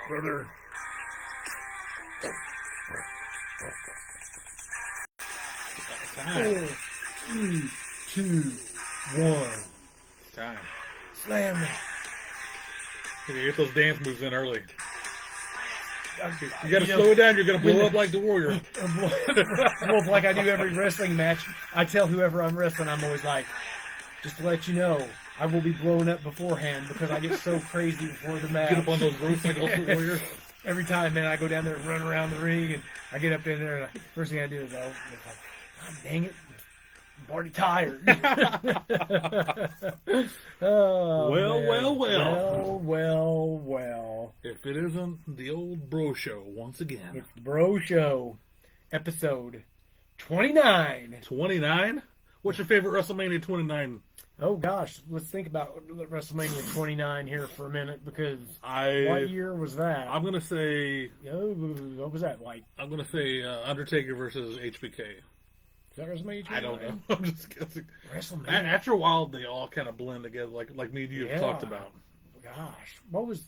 brother. 4, 3, 2, 1. Time. Slam it. You get those dance moves in early. You got to You know, slow it down. You're going to blow up like the Warrior. Well, like I do every wrestling match, I tell whoever I'm wrestling, I'm always like, just to let you know, I will be blown up beforehand because I get so crazy before the match. Get up on those ropes like Ultimate Warrior. Every time, man, I go down there and run around the ring, and I get up in there, and first thing I do is it's like, God dang it, I'm already tired. Oh, Well, man. Well. If it isn't the old bro show once again. It's the Bro Show, episode 29. 29? What's your favorite WrestleMania 29? Oh gosh, let's think about WrestleMania 29 here for a minute because I what year was that? I'm gonna say What was that like? I'm gonna say Undertaker versus HBK. Is that WrestleMania 29? I don't know. I'm just guessing. WrestleMania. After a while, they all kind of blend together, like me and you have talked about. Gosh, what was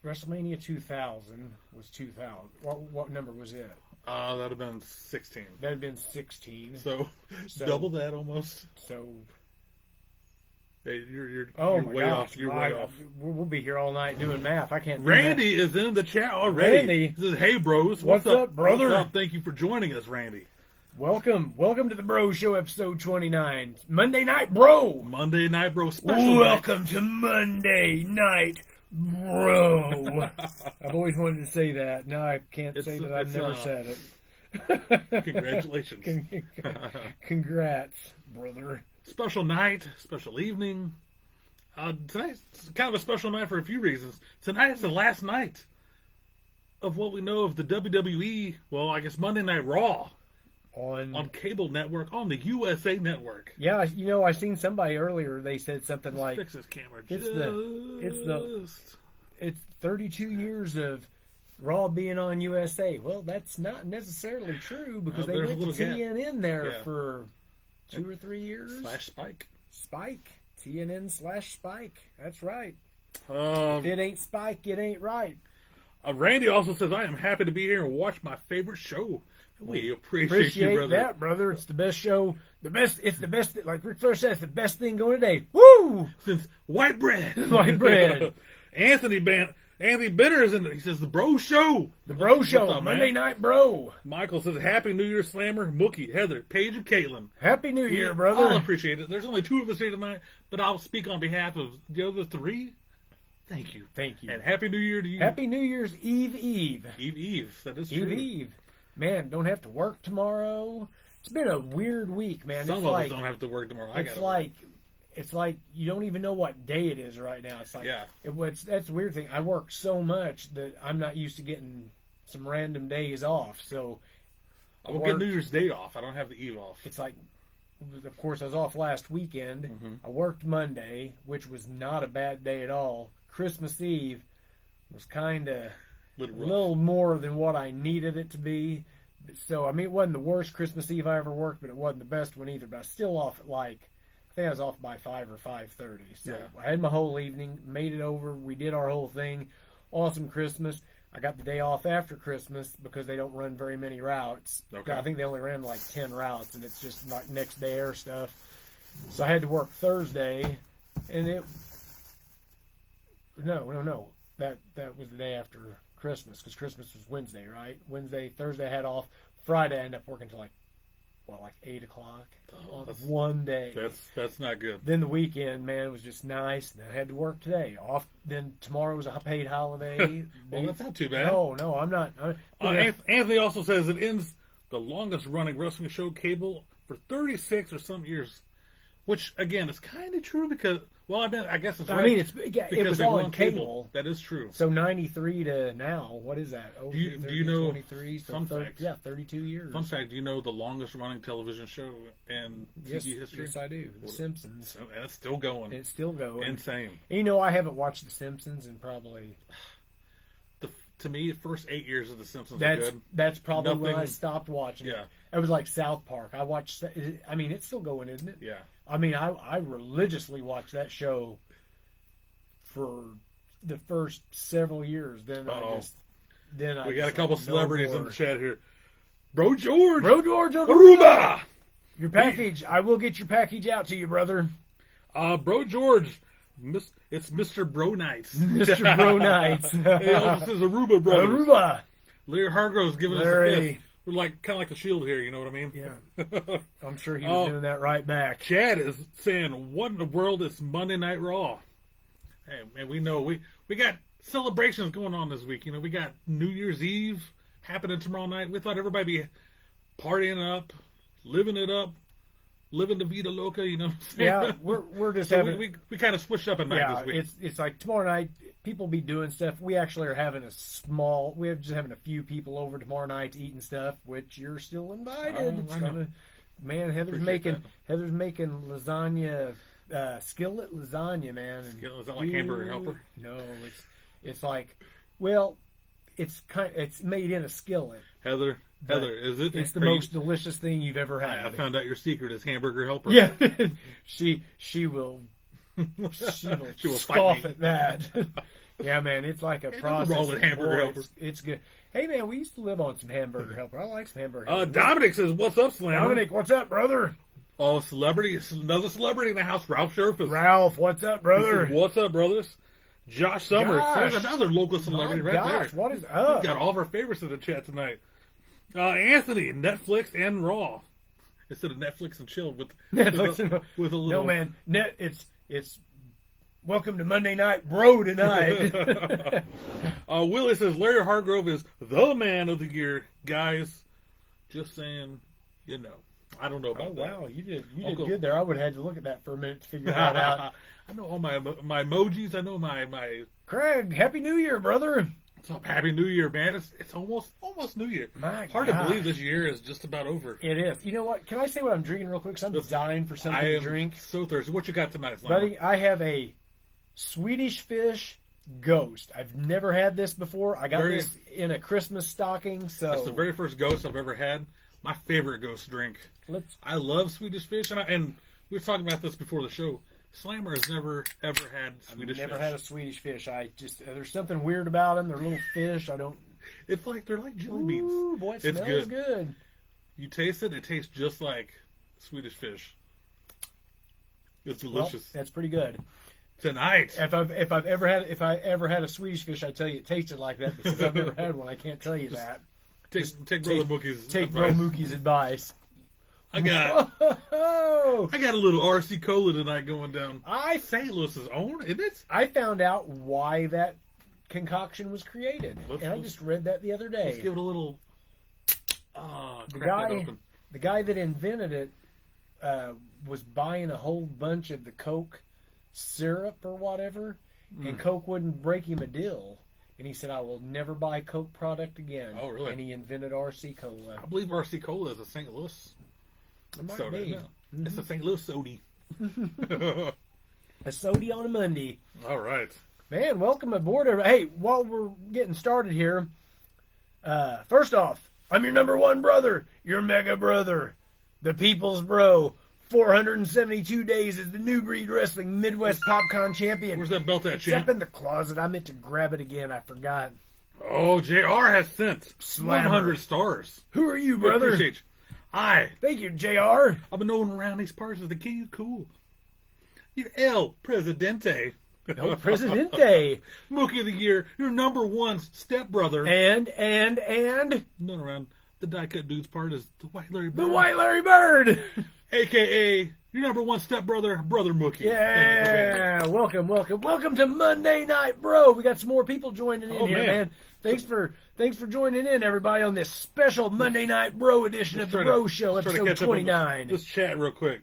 WrestleMania 2000? Was 2000? What number was it? That'd have been 16. That'd have been 16. So double that almost. So. Hey, you're My way gosh, off. You're way off. We'll be here all night doing math. I can't. Do Randy is in the chat already. Randy. He says, "Hey, bros, What's up, brother? What's up? Thank you for joining us, Randy. Welcome to the Bro Show, episode 29. Monday Night Bro. Monday Night Bro special. Welcome to Monday Night Bro. I've always wanted to say that. Now I can't say that I've never said it. Congratulations. Congrats, brother. Special night, special evening. Tonight's kind of a special night for a few reasons. Tonight is the last night of what we know of the WWE. Well, I guess Monday Night Raw on cable network on the USA Network. Yeah, I seen somebody earlier. They said something like, Fix this camera. It's 32 years of Raw being on USA. Well, that's not necessarily true because they went to TNN there for 2 or 3 years. Spike. TNN/Spike. That's right. If it ain't Spike, it ain't right. Randy also says, I am happy to be here and watch my favorite show. We appreciate you, brother. That, brother. It's the best show. It's the best. Like Ric Flair said, it's the best thing going today. Woo! Since white bread. White bread. Anthony Benner is in it. He says, the Bro Show. The Bro Show. Up, Monday Night Bro. Michael says, Happy New Year, Slammer, Mookie, Heather, Paige, and Caitlin. Happy New Year, brother. I'll appreciate it. There's only 2 of us here tonight, but I'll speak on behalf of the other 3. Thank you. And Happy New Year to you. Happy New Year's Eve. Eve. That is true. Eve. Man, don't have to work tomorrow. It's been a weird week, man. Some of us don't have to work tomorrow. It's like you don't even know what day it is right now. It's like that's the weird thing. I work so much that I'm not used to getting some random days off. So I will get New Year's Day off. I don't have the Eve off. It's like, of course, I was off last weekend. Mm-hmm. I worked Monday, which was not a bad day at all. Christmas Eve was kind of a little more than what I needed it to be. So, I mean, it wasn't the worst Christmas Eve I ever worked, but it wasn't the best one either. But I was still off at I think I was off by 5 or 5:30. So I had my whole evening, made it over. We did our whole thing. Awesome Christmas. I got the day off after Christmas because they don't run very many routes. Okay. I think they only ran like 10 routes, and it's just like next day air stuff. So I had to work Thursday, and No. That was the day after Christmas because Christmas was Wednesday, right? Thursday I had off. Friday I ended up working till 8 o'clock on one day. That's not good. Then the weekend, man, it was just nice. And I had to work today. Off. Then tomorrow was a paid holiday. Well, that's not too bad. No, I'm not. Anthony also says it ends the longest running wrestling show cable for 36 or some years, which again is kind of true because. Well, I guess it's right. I mean, it was all on cable. That is true. So 93 to now, what is that? Do you know 23? So fun fact? Yeah, 32 years. Fun fact: do you know the longest running television show in TV history? Yes, I do. The Simpsons. And it's still going. It's still going. Insane. And I haven't watched The Simpsons in probably. To me, the first 8 years of The Simpsons are good. That's probably when I stopped watching it. Yeah. It was like South Park. I watched. I mean, it's still going, isn't it? Yeah. I mean, I religiously watched that show for the first several years. Then We got a couple celebrities in the chat here. Bro George. Bro George Aruba. Your package. I will get your package out to you, brother. Bro George. It's Mr. Bro Nights. Mr. Bro Nights. He also says Aruba Brothers. Aruba. Larry Hargrove's giving us a fist. We're like kind of like the Shield here, you know what I mean? Yeah. I'm sure he was doing that right back. Chad is saying, "What in the world is Monday Night Raw?" Hey, man, we know we got celebrations going on this week. You know, we got New Year's Eve happening tomorrow night. We thought everybody be partying up, living it up, living the vida loca. You know what I'm saying? Yeah, we're just so having. We kind of switched up at night this week. It's like tomorrow night. People be doing stuff. We actually are having we're just having a few people over tomorrow night eating stuff, which you're still invited. Man, Heather's making lasagna, skillet lasagna, man. Is that like Hamburger Helper? No, it's like, well, it's made in a skillet. Heather, is it? It's the most delicious thing you've ever had. I found out your secret is Hamburger Helper. Yeah, she will. She will scoff at that. Yeah, man, it's like a process. Hamburger Helper. It's good. Hey, man, we used to live on some Hamburger Helper. I like some Hamburger Helper. Dominic says, "What's up, Slammer?" Dominic, what's up, brother? Oh, another celebrity in the house, Ralph Sherfus. Ralph, what's up, brother? What's up, brothers? Josh Summers. There's another local celebrity there. What is up? We got all of our favorites in the chat tonight. Anthony, Netflix and Raw. Instead of Netflix and chill with a little. No, man, it's welcome to Monday Night Bro tonight. Willie says Larry Hargrove is the man of the year, guys. Just saying, you know. I don't know about that. Wow, you did good there. I would have had to look at that for a minute to figure that out. I know all my emojis. I know my. Craig, Happy New Year, brother. What's up? Happy New Year, man. It's almost New Year. Hard to believe this year is just about over. It is. You know what? Can I say what I'm drinking real quick? Because I'm dying for something to drink. So thirsty. What you got tonight, buddy? I have a Swedish Fish Ghost. I've never had this before. I got this in a Christmas stocking. So that's the very first Ghost I've ever had. My favorite Ghost drink. I love Swedish Fish, and we were talking about this before the show. Slammer has never ever had Swedish Fish. Never had a Swedish Fish. There's something weird about them. They're little fish. It's like they're like jelly beans. Ooh, boy, it smells good. You taste it. It tastes just like Swedish Fish. It's delicious. Well, that's pretty good. Tonight, if I ever had a Swedish Fish, I tell you it tasted like that. But since I've never had one, I can't tell you that. Take Brother Mookie's take Bro Mookie's advice. I got a little RC Cola tonight going down. St. Louis's own, isn't it? I found out why that concoction was created, and I just read that the other day. Let's give it a little. The guy that invented it was buying a whole bunch of the Coke syrup or whatever, and Coke wouldn't break him a deal. And he said, "I will never buy Coke product again." Oh, really? And he invented RC Cola. I believe RC Cola is a St. Louis soda. Mm-hmm. It's a St. Louis sody. A sody on a Monday. All right. Man, welcome aboard. Hey, while we're getting started here, first off, I'm your number one brother, your mega brother, the people's bro. 472 days as the New Breed Wrestling Midwest Popcorn Champion. Where's that belt at, It's champ? up in the closet. I meant to grab it again. I forgot. Oh, JR has sent Slammer. 100 stars. Who are you, brother? Appreciate you. Thank you, JR. I've been known around these parts as the king of cool. You're El Presidente. El Presidente. Mookie of the Year, your number one stepbrother. And. Known around the Die Cut Dudes part is the White Larry Bird. The White Larry Bird. A.K.A. your number one stepbrother, Brother Mookie. Yeah. Welcome to Monday Night Bro. We got some more people joining in here, man. Thanks for joining in, everybody, on this special Monday Night Bro edition of the Bro Show, episode 29. Let's chat real quick.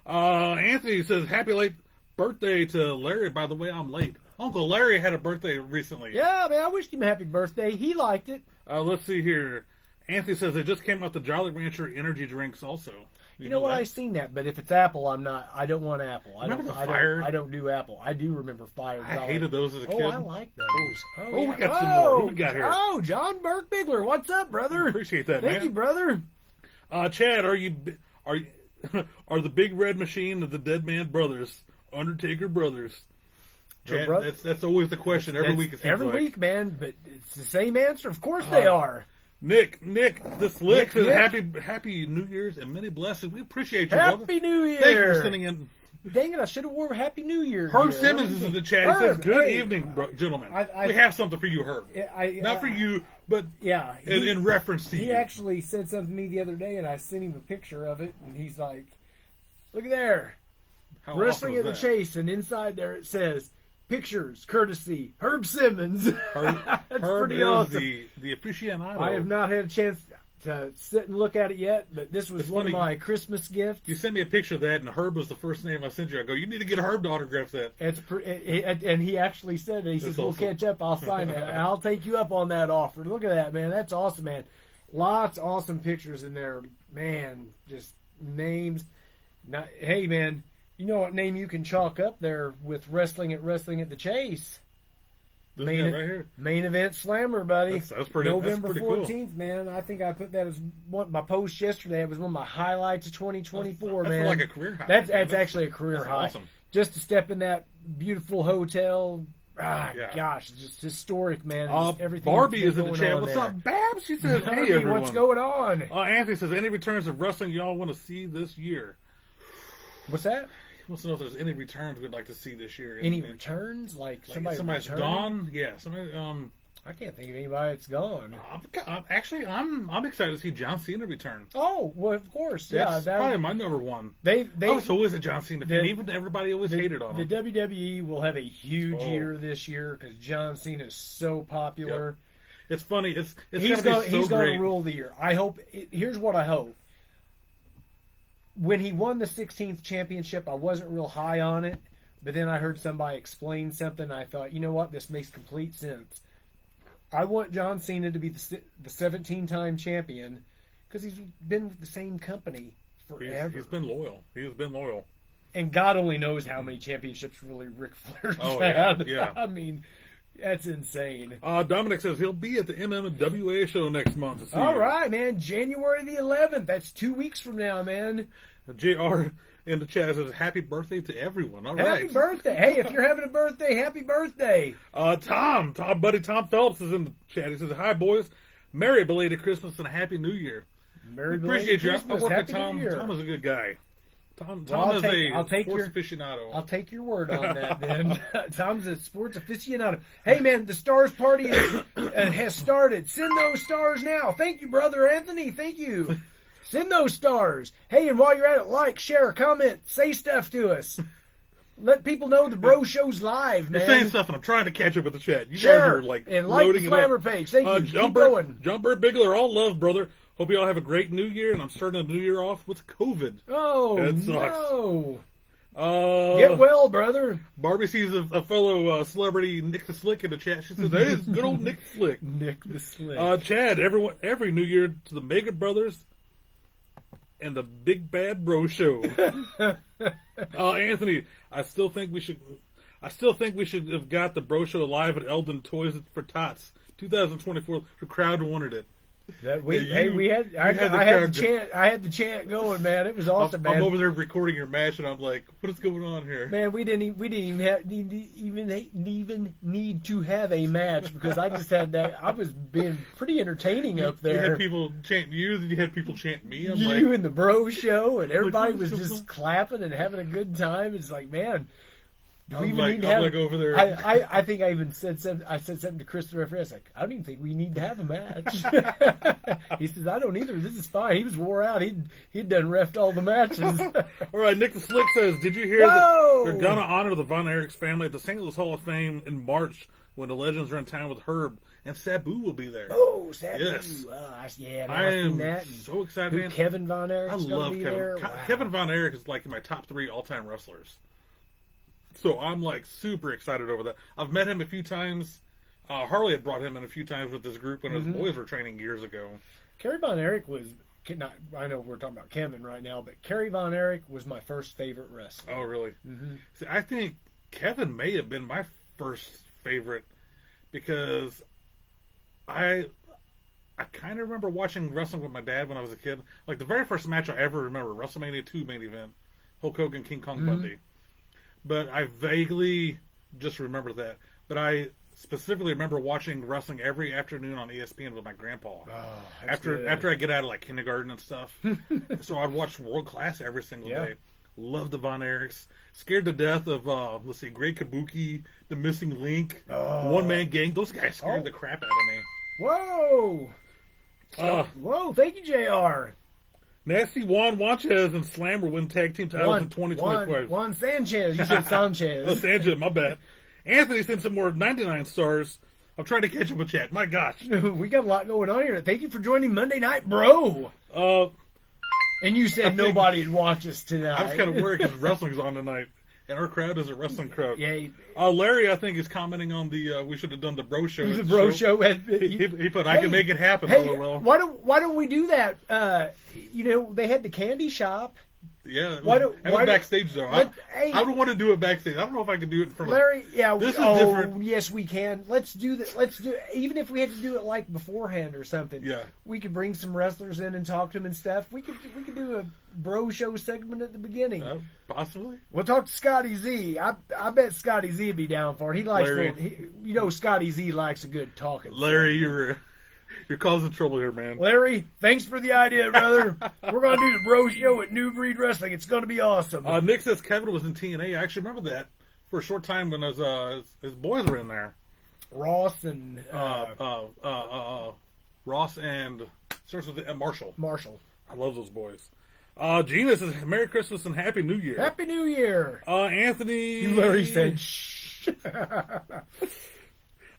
Anthony says, happy late birthday to Larry. By the way, I'm late. Uncle Larry had a birthday recently. Yeah, man, I wished him a happy birthday. He liked it. Let's see here. Anthony says they just came out the Jolly Rancher energy drinks also. You know what? I've seen that, but if it's Apple, I don't want Apple. I don't do Apple. I do remember Fire. I hated those as a kid. Oh, I like those. Oh, we got some more. Who we got here? Oh, John Burke Bigler. What's up, brother? Appreciate that, man. Thank you, brother. Chad, are the Big Red Machine of the Dead Man Brothers, Undertaker Brothers, That's always the question every week. It seems every like. week, man. But it's the same answer. Of course they are. Nick, the Slick says Nick. happy New Year's and many blessings. We appreciate you, Happy brother. New Year. Thank you for sending in. Dang it! I should have worn Happy New Year. Herb gear. Simmons is in the chat. He says, Herb, "Good hey. evening, gentlemen. I- we have something for you, Herb. Not for you, but Yeah. in reference to He you." actually said something to me the other day, and I sent him a picture of it, and he's like, "Look at there, How wrestling awesome at is the that? Chase," and inside there it says, "Pictures courtesy Herb Simmons." Herb, That's Herb pretty is awesome. the aficionado. I have not had a chance to sit and look at it yet, but this was It's one funny. of my Christmas gifts. You sent me a picture of that, and Herb was the first name I sent you. I go, "You need to get Herb to autograph that." And he actually said it. He says, That's "We'll awesome. catch up. I'll sign it. And I'll take you up on that offer." Look at that, man. That's awesome, man. Lots of awesome pictures in there, man. Just names. Hey, man. You know what name you can chalk up there with wrestling at the Chase? This Main, guy right here. Main Event Slammer, buddy. That's pretty. November that's pretty 14th, man. I think I put that as my post yesterday. It was one of my highlights of 2024, That's man. like a career high. That's actually a career That's high. awesome. Just to step in that beautiful hotel. Yeah. Gosh, it's just historic, man. Just everything Barbie that's is in the going chat. on What's there. up, Babs? She says, "Hey, Barbie, everyone." what's going on? Anthony says, "Any returns of wrestling y'all want to see this year?" What's that? He wants to know if there's any returns we'd like to see this year. Any returns? Like Somebody's returning? gone? Yeah, somebody. I can't think of anybody that's gone. I'm excited to see John Cena return. Oh, well, of course. That's Yeah, probably my number one. they I was always a John Cena fan, the- even everybody always hated on the him. WWE will have a huge Oh. year this year because John Cena is so popular. It's funny. It's He's gonna going be so to great. rule the year. I hope. Here's what I hope. When he won the 16th championship, I wasn't real high on it, but then I heard somebody explain something. And I thought, you know what, this makes complete sense. I want John Cena to be the 17-time champion because he's been with the same company forever. He's been loyal. He has been loyal. And God only knows how many championships really Ric Flair's Oh, yeah, had. yeah. I mean, that's insane. Dominic says he'll be at the MMWA show next month. To see All you. right, man. January the 11th. That's 2 weeks from now, man. JR in the chat says, "Happy birthday to everyone." All right. Happy birthday. Hey, if you're having a birthday, happy birthday. Tom Phelps is in the chat. He says, "Hi, boys. Merry belated Christmas and a Happy New Year." Merry Appreciate you. I Christmas. work with Happy Tom. New Year. Tom is a good guy. Tom Well, is I'll a take sports your- aficionado. I'll take your word on that, then. Tom's a sports aficionado. Hey, man, the Stars party has started. Send those stars now. Thank you, Brother Anthony. Thank you. Send those stars. Hey, and while you're at it, like, share, comment, say stuff to us. Let people know the Bro Show's live, You're man. saying stuff, and I'm trying to catch up with the chat. You guys Share are like and like the loading it up. Slammer page. Thank you. Keep Jumper, going. Jumper Bigler, all love, brother. Hope you all have a great New Year, and I'm starting the New Year off with COVID. Oh, That sucks. no. Uh, Get well, brother. Barbie sees a fellow celebrity, Nick the Slick, in the chat. She says, "Hey, it's good old Nick the Slick." Nick the Slick. Chad, every New Year to the Mega Brothers and the Big Bad Bro Show. Anthony, I still think we should have got the Bro Show live at Eldon Toys for Tots 2024. The crowd wanted it. I had the chant going, man. It was awesome, man. I'm over there recording your match, and I'm like, "What is going on here?" Man, we didn't even need to have a match because I just had that. I was being pretty entertaining up You had there. people chant you, then you had people chant me. I'm You like, and the Bro Show, and everybody was what's just going on? clapping and having a good time. It's like, man, do we I'm even like, need to I'm have? like over there. I think I even said something. I said something to Chris the referee. I was like, I don't even think we need to have a match. He says, I don't either. This is fine. He was wore out. He'd done refed all the matches. All right, Nick the Slick says, "Did you hear Whoa! that they're gonna honor the Von Erichs family at the St. Louis Hall of Fame in March when the Legends are in town with Herb and Sabu will be there?" Oh, Sabu. Yes. Yeah, man, I I've seen am that. And so excited, who man. Kevin Von I Erich's love gonna be Kevin. there. Wow. Kevin Von Erich is like in my top 3 all-time wrestlers. So I'm like super excited over that. I've met him a few times. Harley had brought him in a few times with this group when his boys were training years ago. Kerry Von Erich was not. I know we're talking about Kevin right now, but Kerry Von Erich was my first favorite wrestler. Oh, really? Mm-hmm. See, I think Kevin may have been my first favorite because I kind of remember watching wrestling with my dad when I was a kid. Like the very first match I ever remember, WrestleMania 2 main event, Hulk Hogan, King Kong Bundy. But I vaguely just remember that. But I specifically remember watching wrestling every afternoon on ESPN with my grandpa. Oh, After I get out of like kindergarten and stuff, so I'd watch World Class every single day. Love the Von Erichs. Scared to death of let's see, Great Kabuki, the Missing Link, One Man Gang. Those guys scared the crap out of me. Whoa! Whoa! Thank you, Jr. Nasty Juan Sanchez and Slammer win tag team titles in 2025. Juan Sanchez. You said Sanchez. Oh, Sanchez, my bad. Anthony sent some more 99 stars. I'm trying to catch up with chat. My gosh. We got a lot going on here. Thank you for joining Monday Night Bro. And you said nobody'd watch us tonight. I was kind of worried because wrestling's on tonight. And our crowd is a wrestling crowd. Yeah. Larry, I think, is commenting on the we should have done the bro show. The bro show. He put, I can make it happen. Hey, why don't we do that? They had the candy shop. Yeah, backstage though. I would want to do it backstage. I don't know if I can do it from Larry. This is different. Yes, we can. Let's do that. Let's do even if we had to do it like beforehand or something. Yeah, we could bring some wrestlers in and talk to them and stuff. We could do a bro show segment at the beginning. Possibly. We'll talk to Scotty Z. I bet Scotty Z would be down for it. He likes Scotty Z likes a good talking. Larry, you're causing trouble here, man. Larry, thanks for the idea, brother. We're going to do the bro show at New Breed Wrestling. It's going to be awesome. Nick says Kevin was in TNA. I actually remember that for a short time when his boys were in there. Ross and... Ross and... starts with Marshall. Marshall. I love those boys. Gina says, Merry Christmas and Happy New Year. Happy New Year. Anthony... Larry said, shh.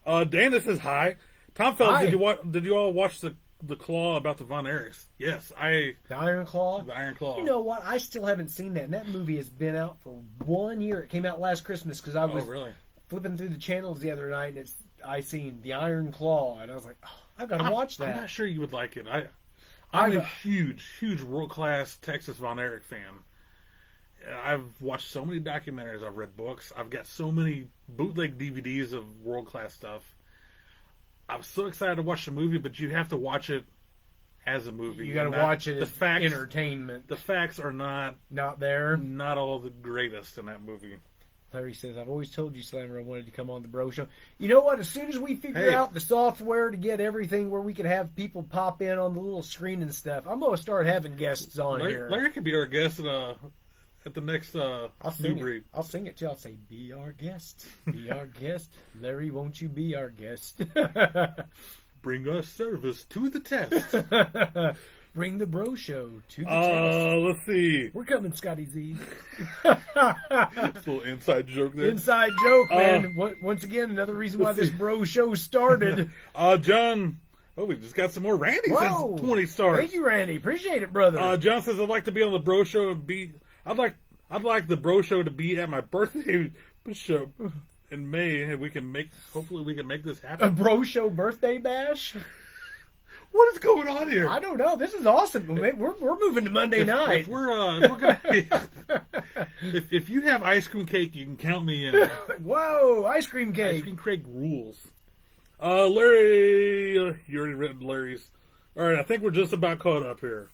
Dana says, hi. Tom Felton, did you all watch the Claw about the Von Erichs? Yes, The Iron Claw? The Iron Claw. You know what? I still haven't seen that. And that movie has been out for 1 year. It came out last Christmas because I was flipping through the channels the other night and I seen The Iron Claw. And I was like, I've got to watch that. I'm not sure you would like it. I'm a huge world-class Texas Von Erich fan. I've watched so many documentaries. I've read books. I've got so many bootleg DVDs of world-class stuff. I'm so excited to watch the movie, but you have to watch it as a movie. You got to watch it as entertainment. The facts are not there. Not all the greatest in that movie. Larry says, I've always told you, Slammer, I wanted to come on the bro show. You know what? As soon as we figure out the software to get everything where we can have people pop in on the little screen and stuff, I'm going to start having guests on here. Larry could be our guest at the next New Breed. I'll sing it too. I'll say, be our guest. Be our guest. Larry, won't you be our guest? Bring our service to the test. Bring the bro show to the test. Let's see. We're coming, Scotty Z. A little inside joke there. Inside joke, man. Once again, another reason why this bro show started. John... Oh, we just got some more. Randy says 20 stars. Thank you, Randy. Appreciate it, brother. John says, I'd like to be on the bro show and be... I'd like the bro show to be at my birthday show in May, and hopefully we can make this happen. A bro show birthday bash? What is going on here? I don't know. This is awesome. We're moving to Monday night. If we're gonna, if you have ice cream cake, you can count me in. Whoa, ice cream cake! Ice cream cake rules. Larry, you already read Larry's. All right, I think we're just about caught up here.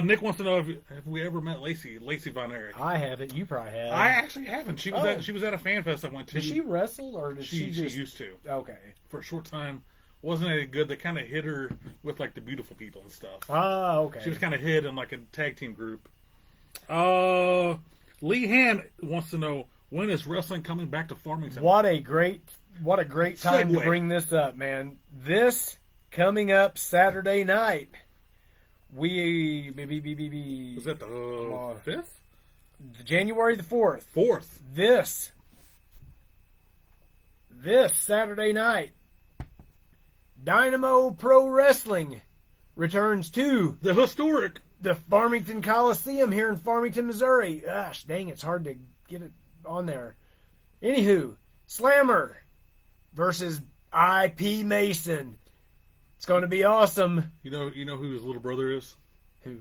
Nick wants to know if we ever met Lacey Von Erich. I haven't. You probably have. I actually haven't. She was at a fan fest I went to. Did she wrestle or did she just... She used to. Okay. For a short time. Wasn't any good. They kind of hit her with like the beautiful people and stuff. Ah, okay. She was kind of hid in like a tag team group. Lee Han wants to know, when is wrestling coming back to Farmington? What a great time to bring this up, man. This coming up Saturday night. Was that the 5th? January the 4th. 4th. This Saturday night, Dynamo Pro Wrestling returns to the Farmington Coliseum here in Farmington, Missouri. Gosh, dang, it's hard to get it on there. Anywho, Slammer versus IP Mason. It's going to be awesome. You know who his little brother is? Who?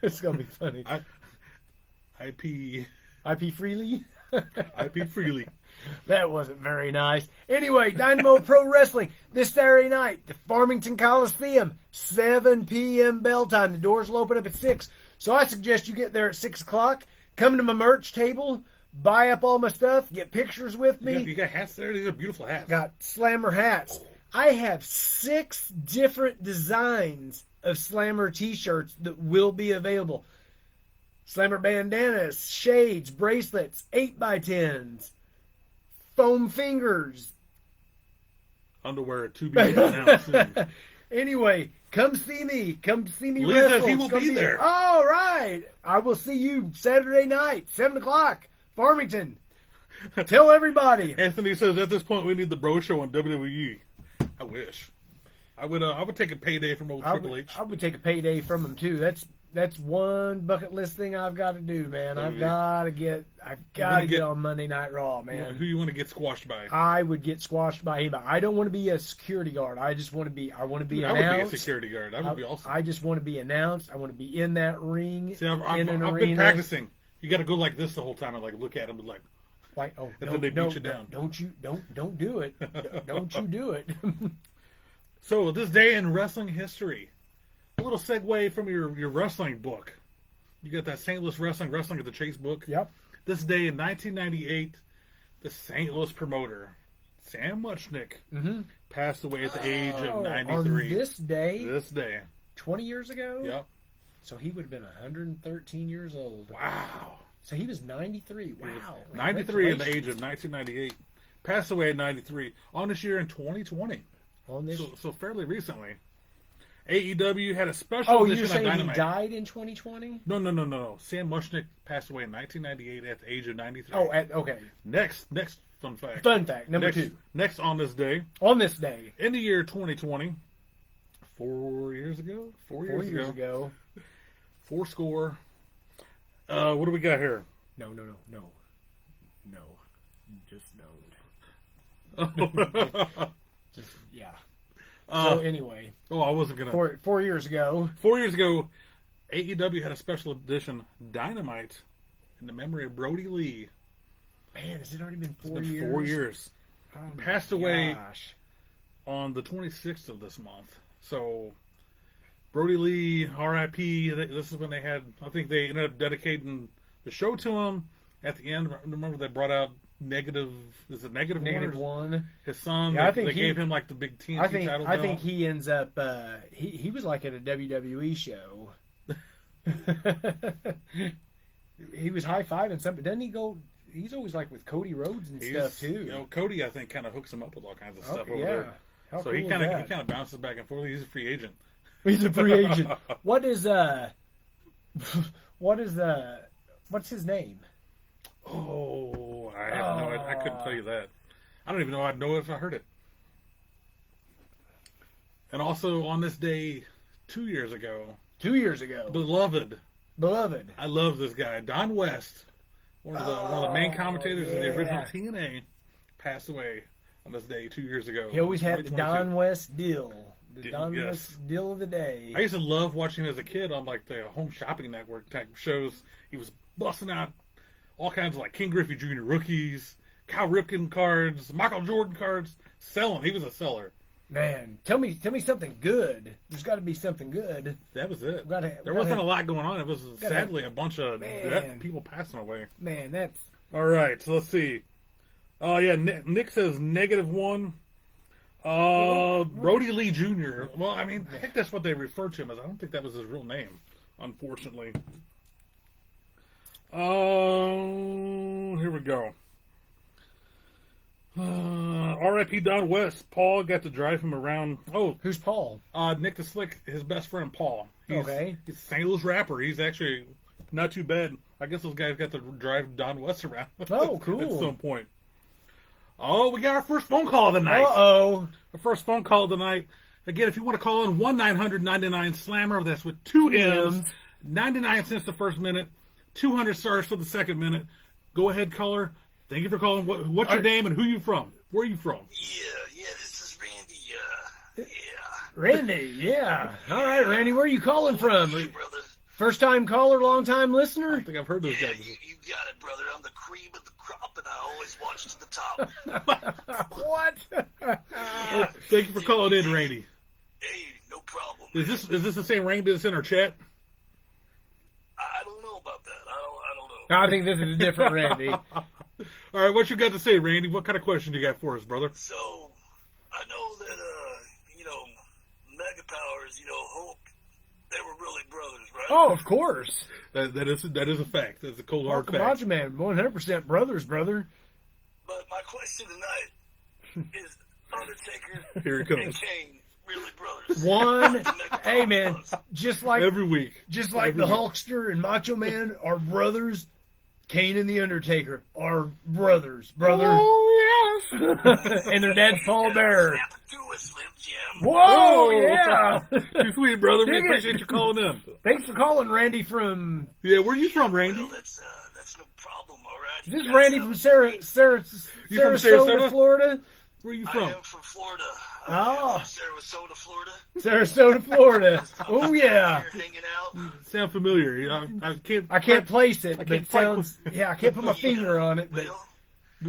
It's going to be funny. IP Freely? IP Freely. That wasn't very nice. Anyway, Dynamo Pro Wrestling this Saturday night, the Farmington Coliseum, 7 p.m. bell time. The doors will open up at 6. So I suggest you get there at 6 o'clock. Come to my merch table. buy up all my stuff, get pictures with me. You got hats there? These are beautiful hats. Got Slammer hats. I have 6 different designs of Slammer t-shirts that will be available. Slammer bandanas, shades, bracelets, 8x10s, foam fingers. Underwear to be announced soon. Anyway, come see me. Come see me Lee says wrestle. he will Come be see me. there. All right. I will see you Saturday night, 7 o'clock, Farmington. Tell everybody. Anthony says at this point we need the bro show on WWE. I wish. I would take a payday from old Triple H. I would take a payday from him too. That's one bucket list thing I've got to do, man. I've got to get on Monday Night Raw, man. Who you want to get squashed by? I would get squashed by anybody. I don't want to be a security guard. I just want to be. I want to be announced. I would be a security guard. That would be awesome. I just want to be announced. I want to be in that ring. See, I've arena. been practicing. You got to go like this the whole time and like look at him and like. Oh and no, then they beat you down. Don't do it. Don't you do it. So this day in wrestling history, a little segue from your wrestling book. You got that St. Louis Wrestling at the Chase book. Yep. This day in 1998, the St. Louis promoter Sam Muchnick passed away at the age of 93. On this day, 20 years ago. Yep. So he would have been 113 years old. Wow. So he was 93. Wow. 93 at the age of 1998. Passed away at 93. On this year in 2020. So fairly recently. AEW had a special edition of Dynamite. You're saying he died in 2020? No. Sam Muchnick passed away in 1998 at the age of 93. Oh, okay. Next fun fact. Fun fact, number 2. Next on this day. On this day. In the year 2020. 4 years ago? 4 years ago. 4 score. What do we got here? No. Just don't. Just, yeah. So anyway. Oh, I wasn't going to. 4 years ago. 4 years ago, AEW had a special edition Dynamite in the memory of Brody Lee. Man, has it already been 4 years? 4 years. Oh, passed away on the 26th of this month. So, Brody Lee, R.I.P. This is when they had, I think they ended up dedicating the show to him. At the end, remember they brought out Negative One? His son, yeah, they gave him like the big TNT title. I think he ends up, he was like at a WWE show. He was high-fiving something. Doesn't he go, he's always like with Cody Rhodes and stuff too. You know, Cody, I think, kind of hooks him up with all kinds of stuff over there. How so cool he kind of bounces back and forth. He's a free agent. He's a free agent. What's his name? Oh, I have no idea. I couldn't tell you that. I don't even know. I'd know if I heard it. And also on this day, 2 years ago. Beloved. I love this guy. Don West, one of the main commentators in the original TNA, passed away on this day 2 years ago. He always had the Don West deal. The Don West deal of the day. I used to love watching him as a kid on like the Home Shopping Network type shows. He was busting out all kinds of like King Griffey Jr. rookies, Cal Ripken cards, Michael Jordan cards, selling. He was a seller. Man, tell me something good. There's got to be something good. That was it. There wasn't a lot going on. It was sadly a bunch of people passing away. Man, that's... All right, so let's see. Oh, yeah, Nick says -1. Brody Lee Jr. Well, I mean, I think that's what they refer to him as. I don't think that was his real name, unfortunately. Here we go. R.I.P. Don West. Paul got to drive him around. Oh, who's Paul? Nick the Slick, his best friend Paul. He's a St. Louis rapper. He's actually not too bad. I guess those guys got to drive Don West around. Oh, cool. At some point. Oh, we got our first phone call of the night. Uh-oh. The first phone call of the night. Again, if you want to call in, 1-900-99-SLAMMER. That's with 2 M's. 99 cents the first minute. 200 stars for the second minute. Go ahead, caller. Thank you for calling. What's your name and who you from? Where are you from? Yeah, this is Randy. Randy, yeah. All right, Randy, where are you calling from? Hey, brother. First time caller, long time listener? I think I've heard those guys. You got it, brother. I'm the cream of the crop, and I always watch to the top. What? Thank you for calling in, Randy. Hey, no problem. Is this the same Randy that's in our chat? I don't know about that. I don't know. I think this is a different Randy. All right, what you got to say, Randy? What kind of question you got for us, brother? So, I know that, Mega Powers, Hulk, they were really brothers, right? Oh, of course. That is a fact. That's a cold hard Hulk and fact. Macho Man, 100% brothers, brother. But my question tonight is Undertaker Here it and comes. Kane really brothers? One, Mega hey man, Powers. just like Every week. the Hulkster and Macho Man are brothers. Kane and the Undertaker are brothers, brother. Oh, yes. And their dad's Paul Bearer. Snap it to a Slim Jim. Whoa, Oh, yeah. Too sweet, brother. We Dig it. appreciate you calling in. Thanks for calling, Randy from. Yeah, where you from, Randy? Well, that's no problem, all right? Is this You Randy guys, from You from Sarasota, Sarasota? Florida? Where you I from? am from Florida. Oh. I am from Sarasota, Florida. Sarasota, Florida. Oh yeah. Here hanging out. Sound familiar? You know, I can't Place it, I but can't it sounds. Yeah, I can't put my finger on it, but Well,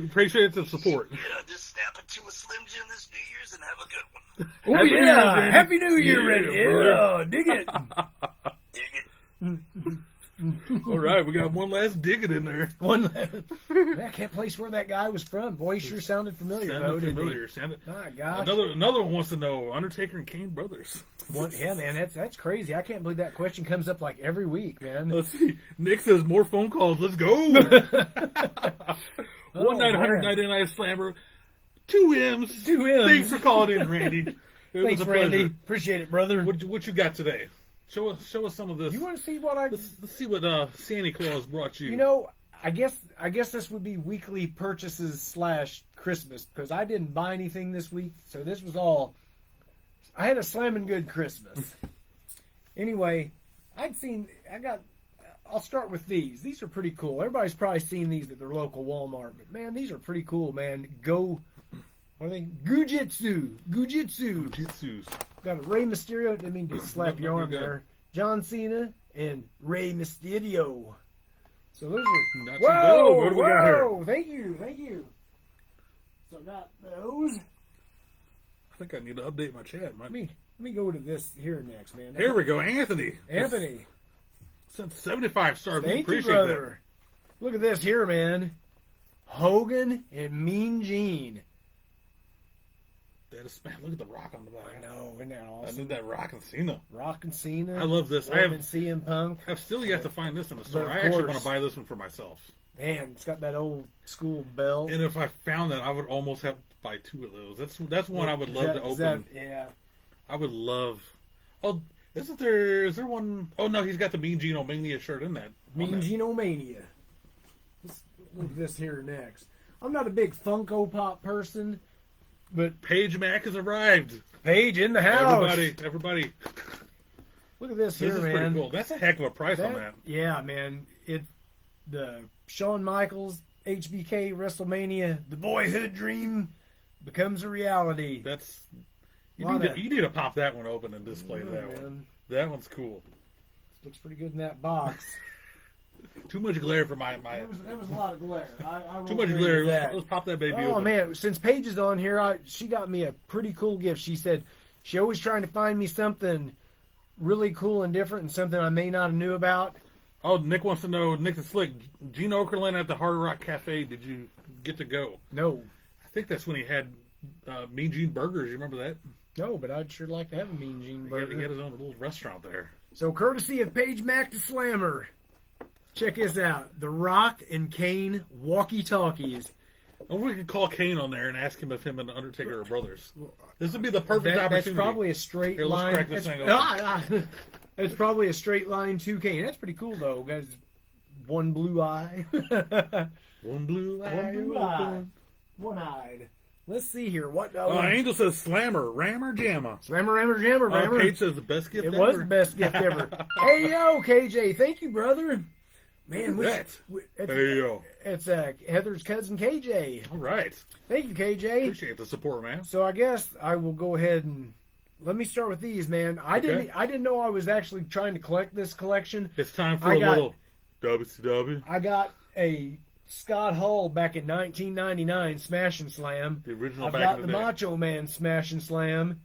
appreciate the support. yeah, just snap it to a Slim Jim this New Year's and have a good one. oh Happy New Year, yeah, Randy. Happy New Year, Yeah, Randy. brother. Yeah, dig it. Dig it. All right, we got one last dig it in there. One. I can't place where that guy was from. Boy, he sure sounded familiar. though, Sounded didn't he? familiar. Sounded. My gosh. Another one wants to know Undertaker and Kane brothers. Yeah, man, that's crazy. I can't believe that question comes up like every week, man. Let's see. Nick says more phone calls. Let's go. Oh, 1-900-99 Slammer. 2 M's. 2 M's. Thanks for calling in, Randy. It Thanks, was a Randy. pleasure. Appreciate it, brother. What you got today? Show us some of this. You want to see what I? Let's see what Santa Claus brought you. You know, I guess this would be weekly purchases / Christmas because I didn't buy anything this week, so this was all. I had a slamming good Christmas. Anyway, I'll start with these. These are pretty cool. Everybody's probably seen these at their local Walmart, but man, these are pretty cool, man. What are they? Gujitsu. Jitsus. Got a Rey Mysterio. Didn't mean to slap No, your you're arm good. there. John Cena and Rey Mysterio. So those are. Not too bad. Whoa! What do we got here? Whoa! Thank you. So I got those. I think I need to update my chat. Let me go to this here next, man. Here we go, Anthony. Anthony. Sent 75 stars. We Thank you, appreciate brother. Look at this here, man. Hogan and Mean Gene. That is, man, look at the Rock on the back. I know, isn't that I awesome? did that Rock and Cena. Rock and Cena. I love this. I Orton have- and CM Punk. I've still yet to find this in the store. But of I actually course. want to buy this one for myself. Man, it's got that old school belt. And if I found that, I would almost have to buy 2 of those. That's one I would love to Is open. yeah. I would love. Oh, is there one? Oh no, he's got the Mean Gene Mania shirt in that. Mean Gene Mania. Let's look at this here next. I'm not a big Funko Pop person, but Paige Mack has arrived. Paige in the house. Everybody. Look at this This here, is man. pretty cool. That's a heck of a price on that. Yeah, man. The Shawn Michaels HBK WrestleMania, the boyhood dream becomes a reality. That's you Lot need, of- to, you need to pop that one open and display Yeah, that man. one. That one's cool. Looks pretty good in that box. Too much glare for my. There was a lot of glare. I Too much glare. Let's pop that baby Oh open. man, since Paige is on here, she got me a pretty cool gift. She said she always trying to find me something really cool and different and something I may not have knew about. Oh, Nick wants to know. Nick is slick. Gene Okerlund at the Hard Rock Cafe. Did you get to go? No, I think that's when he had Mean Gene Burgers. You remember that? no, but I'd sure like to have a Mean Gene He had burger. his own little restaurant there. So courtesy of Paige Mack the Slammer, check this out: The Rock and Kane walkie-talkies. Or we could call Kane on there and ask him if him and Undertaker are brothers. This would be the perfect opportunity. That's probably a straight Here, let's line. crack this That's, thing open. that's probably a straight line to Kane. That's pretty cool though, guys. One blue eye. One blue eye. One blue eye. One-eyed. Let's see here. What? Angel says Slammer, Rammer, Jammer. Rammer, jammer, rammer. Paige says the best gift It ever. was the best gift ever. Hey yo, KJ, thank you, brother. Man, That's- it's, Hey, yo. it's Heather's cousin KJ. All right. Thank you, KJ. Appreciate the support, man. So I guess I will go ahead and let me start with these, man. I didn't know I was actually trying to collect this collection. It's time for I a got- little WCW. I got a Scott Hall back in 1999 Smash and Slam. The original I've back got in the the day. Macho Man Smash and Slam.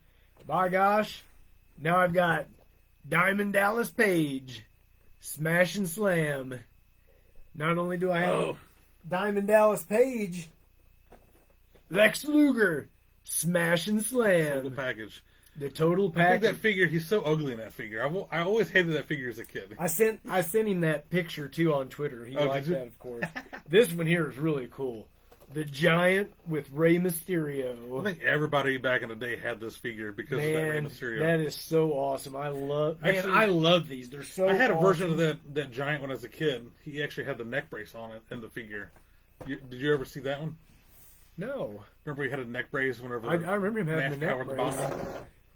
By gosh, now I've got Diamond Dallas Page Smash and Slam. Not only do I have Oh, Diamond Dallas Page, Lex Luger, Smash and total Slam, package. the total I think package. that figure, he's so ugly in that figure. I always hated that figure as a kid. I sent him that picture too on Twitter. He Oh, did liked you? that, of course. This one here is really cool. The Giant with Rey Mysterio. I think everybody back in the day had this figure because of that Rey Man, Mysterio. that is so awesome. I Actually, love these. They're so I had a version of awesome. that giant when I was a kid. He actually had the neck brace on it in the figure. Did you ever see that one? No. Remember he had a neck brace whenever I remember him having the mask neck covered brace. bottom?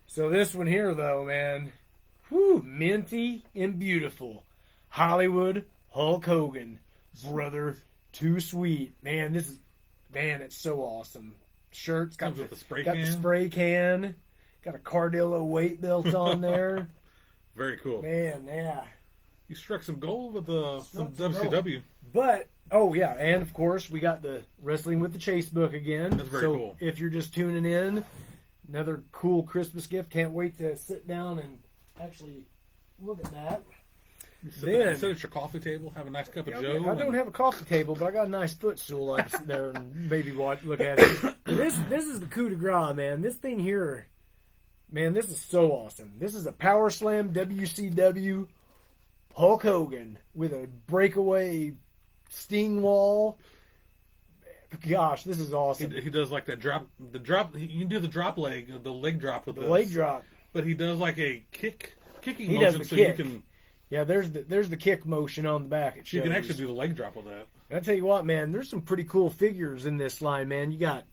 So this one here, though, man, whew, minty and beautiful. Hollywood Hulk Hogan, brother, too sweet. Man, it's so awesome. Shirt's got Comes with the spray got can. the spray can, got a Cardillo weight belt on there. Very cool. Man, yeah. You struck some gold with some Struck some WCW. But oh yeah, and of course we got the Wrestling with the Chase book again. That's very so cool. if you're just tuning in, another cool Christmas gift. Can't wait to sit down and actually look at that. Then- Sit at your coffee table, have a nice cup of Joe. I don't and- have a coffee table, but I got a nice footstool. I can sit there and maybe look at it. This is the coup de grace, man. This thing here, man, this is so awesome. This is a Power Slam WCW Hulk Hogan with a breakaway Sting wall. Gosh, this is awesome. He does like that drop. The drop. You can do the drop leg, the leg drop with The this. leg drop. But he does like a kicking He does motion, the so kick. you can Yeah, there's the kick motion on the back. It shows. you can actually do the leg drop with that. And I tell you what, man, there's some pretty cool figures in this line, man. You got,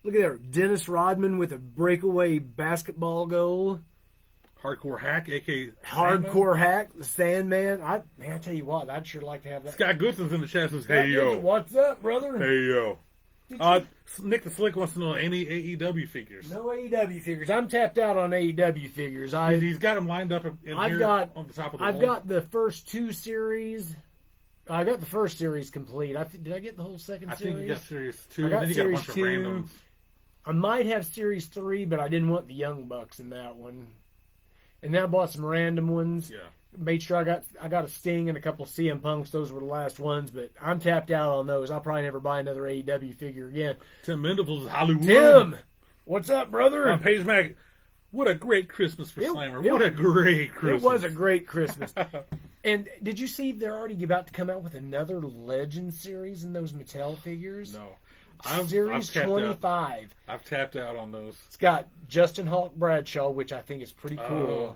look at there, Dennis Rodman with a breakaway basketball goal. Hardcore hack, aka Hardcore hack, the Sandman. I tell you what, I'd sure like to have that. Scott Goodson's in the chat says, Scott "Hey Gibson, yo, what's up, brother? hey yo." Nick the Slick wants to know any AEW figures. No AEW figures. I'm tapped out on AEW figures. He's got them lined up in I've here got- on the top of the I've wall. got the first two series. I got the first series complete. Did I get the whole second I series? think you got series 2. I got then you got a series bunch 2. of randoms. I might have series 3, but I didn't want the Young Bucks in that one. And then I bought some random ones. Yeah. Made sure I got a Sting and a couple of CM Punks. Those were the last ones, but I'm tapped out on those. I'll probably never buy another AEW figure again. Tim Mendel's Hollywood. Tim, what's up, brother? Paige Mack. What a great Christmas for It- Slammer. it- What a great Christmas. It was a great Christmas. And did you see they're already about to come out with another Legend series in those Mattel figures? No. I've Series tapped out. 25. I've tapped out on those. It's got Justin Hawk Bradshaw, which I think is pretty cool. Oh.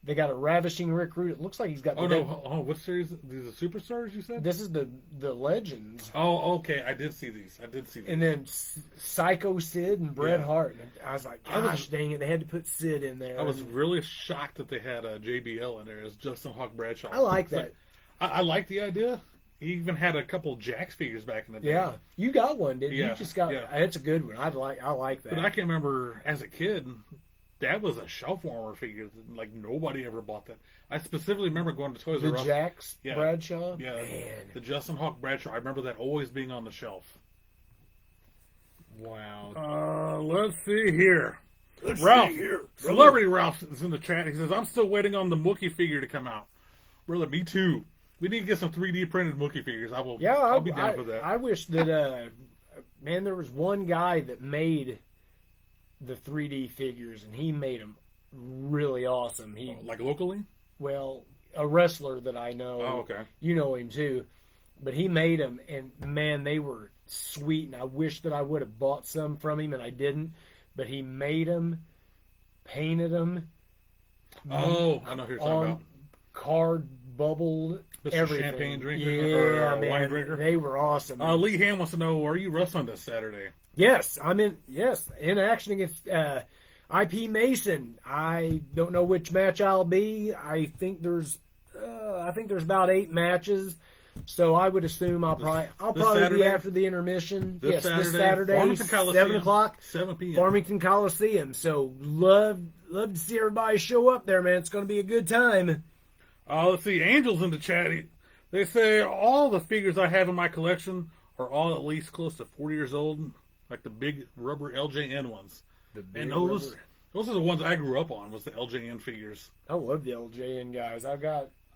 They got a Ravishing Rick Rude. It looks like he's got the Oh no! Oh, what series? These are Superstars, you said? This is the Legends. Oh, okay. I did see these. And then Psycho Sid and Bret Yeah. Hart. And I was like, gosh dang it, they had to put Sid in there. I was really shocked that they had JBL in there as Justin Hawk Bradshaw. I like It's that. I like the idea. He even had a couple Jax figures back in the day. Yeah, you got one, didn't you? Yeah, You just got. yeah. It's a good one. I like that. But I can remember as a kid, that was a shelf warmer figure. Like nobody ever bought that. I specifically remember going to Toys the R Us. Jax Yeah. Bradshaw. Yeah, Man. the Justin Hawk Bradshaw. I remember that always being on the shelf. Wow. Let's see here. Let's Ralph, see here. Celebrity Ralph is in the chat. He says, "I'm still waiting on the Mookie figure to come out." Brother, me too. We need to get some 3D printed Mookie figures. I'll be down for that. I wish that. Man, there was one guy that made the 3D figures, and he made them really awesome. He Like locally? well, a wrestler that I know. Oh, okay. You know him too, but he made them, and man, they were sweet. And I wish that I would have bought some from him, and I didn't. But he made them, painted them. Oh, I know who you're talking on about. card bubbled Mr. everything. Champagne drinker Yeah, or man, wine drinker? they were awesome. Lee Ham wants to know, are you wrestling this Saturday? Yes, I'm in. Yes, in action against IP Mason. I don't know which match I'll be. I think there's about 8 matches. So I would assume I'll probably Saturday? be after the intermission. This This Saturday, Saturday, Farmington Coliseum, 7 o'clock, 7 p.m. Farmington Coliseum. So love to see everybody show up there, man. It's going to be a good time. Let's see. Angel's in the chat. They say all the figures I have in my collection are all at least close to 40 years old, like the big rubber LJN ones. And those are the ones I grew up on, was the LJN figures. I love the LJN guys. I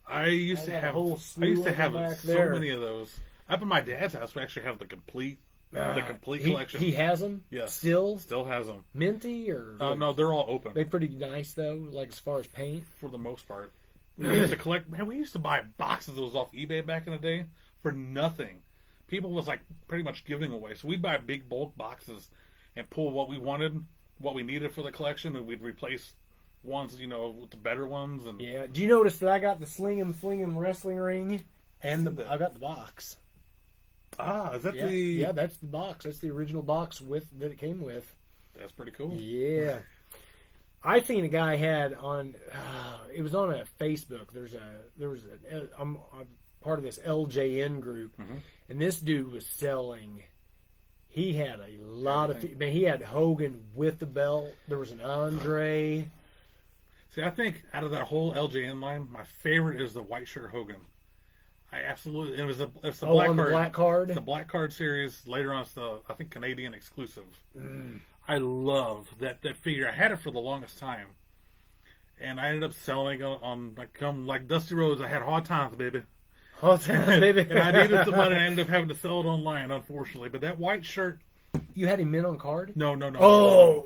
I used I to got a have. whole I slew used to of them have back so there. many of those. Up in my dad's house, we actually have the complete He- collection. He has them. Yes. Still Still has them. minty or No, they're all open they pretty nice though. Like as far as paint. for the most part. We used to collect. Man, we used to buy boxes of those off eBay back in the day for nothing. People was like pretty much giving away. So we'd buy big bulk boxes and pull what we wanted, what we needed for the collection, and we'd replace ones, with the better ones. And Yeah. Do you notice that I got the Sling 'em Fling 'em wrestling ring, and that. I got the box. is that Yeah, the? yeah, that's the box. That's the original box that it came with. That's pretty cool. Yeah. I seen a guy had on. It was on a Facebook. I'm part of this LJN group, Mhm. and this dude was selling. He had a lot of. Man, he had Hogan with the belt. There was an Andre. See, I think out of that whole LJN line, my favorite is the white shirt Hogan. I absolutely. It's the black On the card. black card. The black card series. Later on, it's the I think Canadian exclusive. Mm. I love that figure. I had it for the longest time, and I ended up selling it on like Dusty Rhodes. I had hard times, baby. Oh, baby. And I needed the money. And I ended up having to sell it online, unfortunately. But that white shirt, You had him in on card? no. Oh,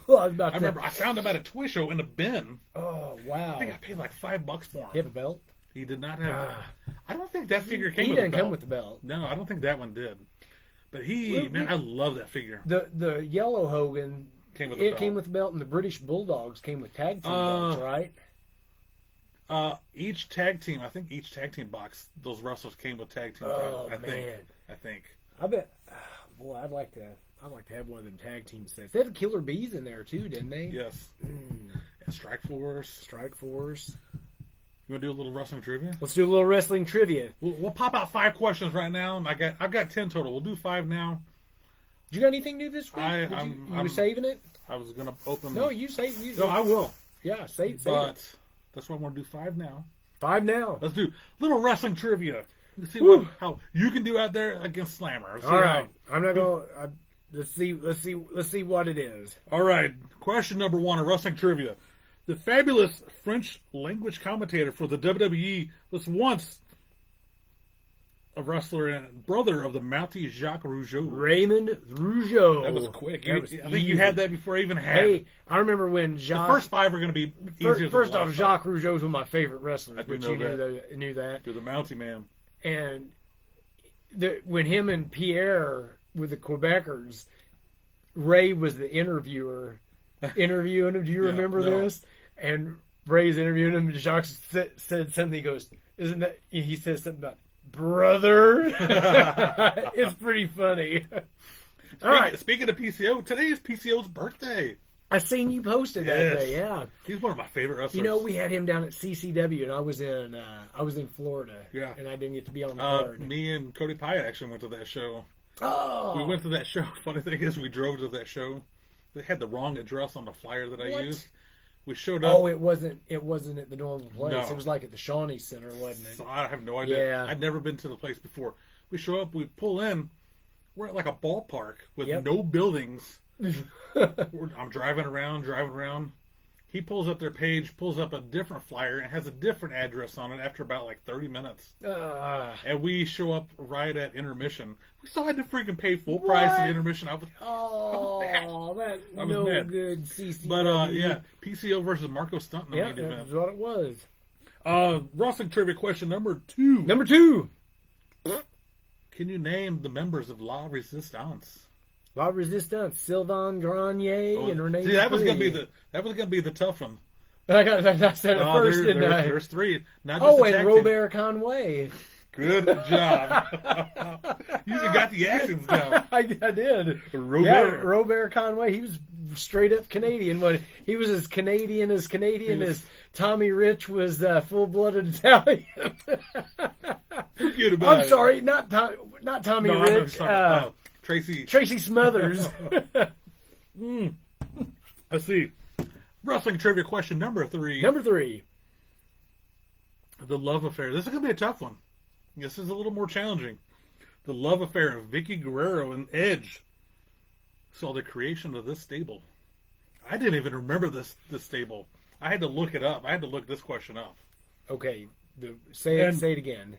I was about I to. remember I found him at a toy show in a bin. Oh, wow. I think I paid like $5 for him. He have a belt? He did not have. I don't think that figure came He with didn't a belt. come with the belt. No, I don't think that one did. But Well, I love that figure. The yellow Hogan Came with a belt. came with the belt, and the British Bulldogs came with tag team belts, right? Each tag team box, those wrestlers came with tag team Oh, belts. I think. I bet. Boy, I'd like to have one of them tag team sets. They had Killer Bees in there too, didn't they? Yes. Mm. And Strike Force. Strike Force. You want to do a little wrestling trivia? Let's do a little wrestling trivia. We'll pop out 5 questions right now. I've got 10 total. We'll do 5 now. You got anything new this week? I'm you saving it? I was gonna open. No, you save. No, I will. Yeah, save But it. that's why I want to do 5 now. 5 now. Let's do little wrestling trivia. Let's see Woo. how you can do out there against Slammer. Let's see All how- right, I'm not gonna. Let's see what it is. All right. Question number 1 of wrestling trivia. The fabulous French language commentator for the WWE was once a wrestler and brother of the Mountie Jacques Rougeau. Raymond Rougeau. That was quick. That was I think you easy. had that before I even had Hey, it. I remember when The Jacques. first 5 are going to be easier than First the off, last Jacques Rougeau was one of my favorite wrestlers, I do which know you that. knew that. 5. You're the Mountie man. And when him and Pierre with the Quebecers, Ray was the interviewer interviewing him. Do you Yeah, remember no. this? And Ray's interviewing him. And Jacques said something. He goes, "Isn't that?" He says something about brother. It's pretty funny. All right, Speaking of PCO, today is PCO's birthday. I seen you posted that Yes. day. Yeah. He's one of my favorite wrestlers. You know, we had him down at CCW, and I was in Florida. Yeah. And I didn't get to be on the card. me and Cody Pyatt actually went to that show. Oh. We went to that show. Funny thing is, we drove to that show. They had the wrong address on the flyer that I What? used. We showed up. Oh, it wasn't at the normal place. No. It was like at the Shawnee Center, wasn't it? So I have no idea. Yeah. I'd never been to the place before. We show up. We pull in. We're at like a ballpark with Yep. no buildings. I'm driving around. He pulls up their page, pulls up a different flyer, and has a different address on it after about like 30 minutes. And we show up right at intermission. We still had to freaking pay full price What? at intermission. I was that I was no mad. good CCW. But yeah, PCO versus Marco Stunt in the yeah, main that's event. what it was. Wrestling trivia question number 2. Number 2, Can you name the members of La Resistance? La Resistance, Sylvain Grenier and Renee. See, that was Dupree. gonna be the tough one. I said it first, didn't I? There's 3. Not just Oh, the and tag team. Robert Conway. Good job. You even got the accents down. I did. Robert. Yeah, Robert Conway. He was straight up Canadian. But he was as Canadian as Tommy Rich was full-blooded Italian. Forget about I'm it. sorry, not Tommy No, Rich. Tracy. Tracy Smothers. Let's see. Wrestling trivia question number 3. Number 3. The love affair. This is going to be a tough one. This is a little more challenging. The love affair of Vicky Guerrero and Edge saw the creation of this stable. I didn't even remember this stable. I had to look it up. I had to look this question up. Okay, Say And- it again.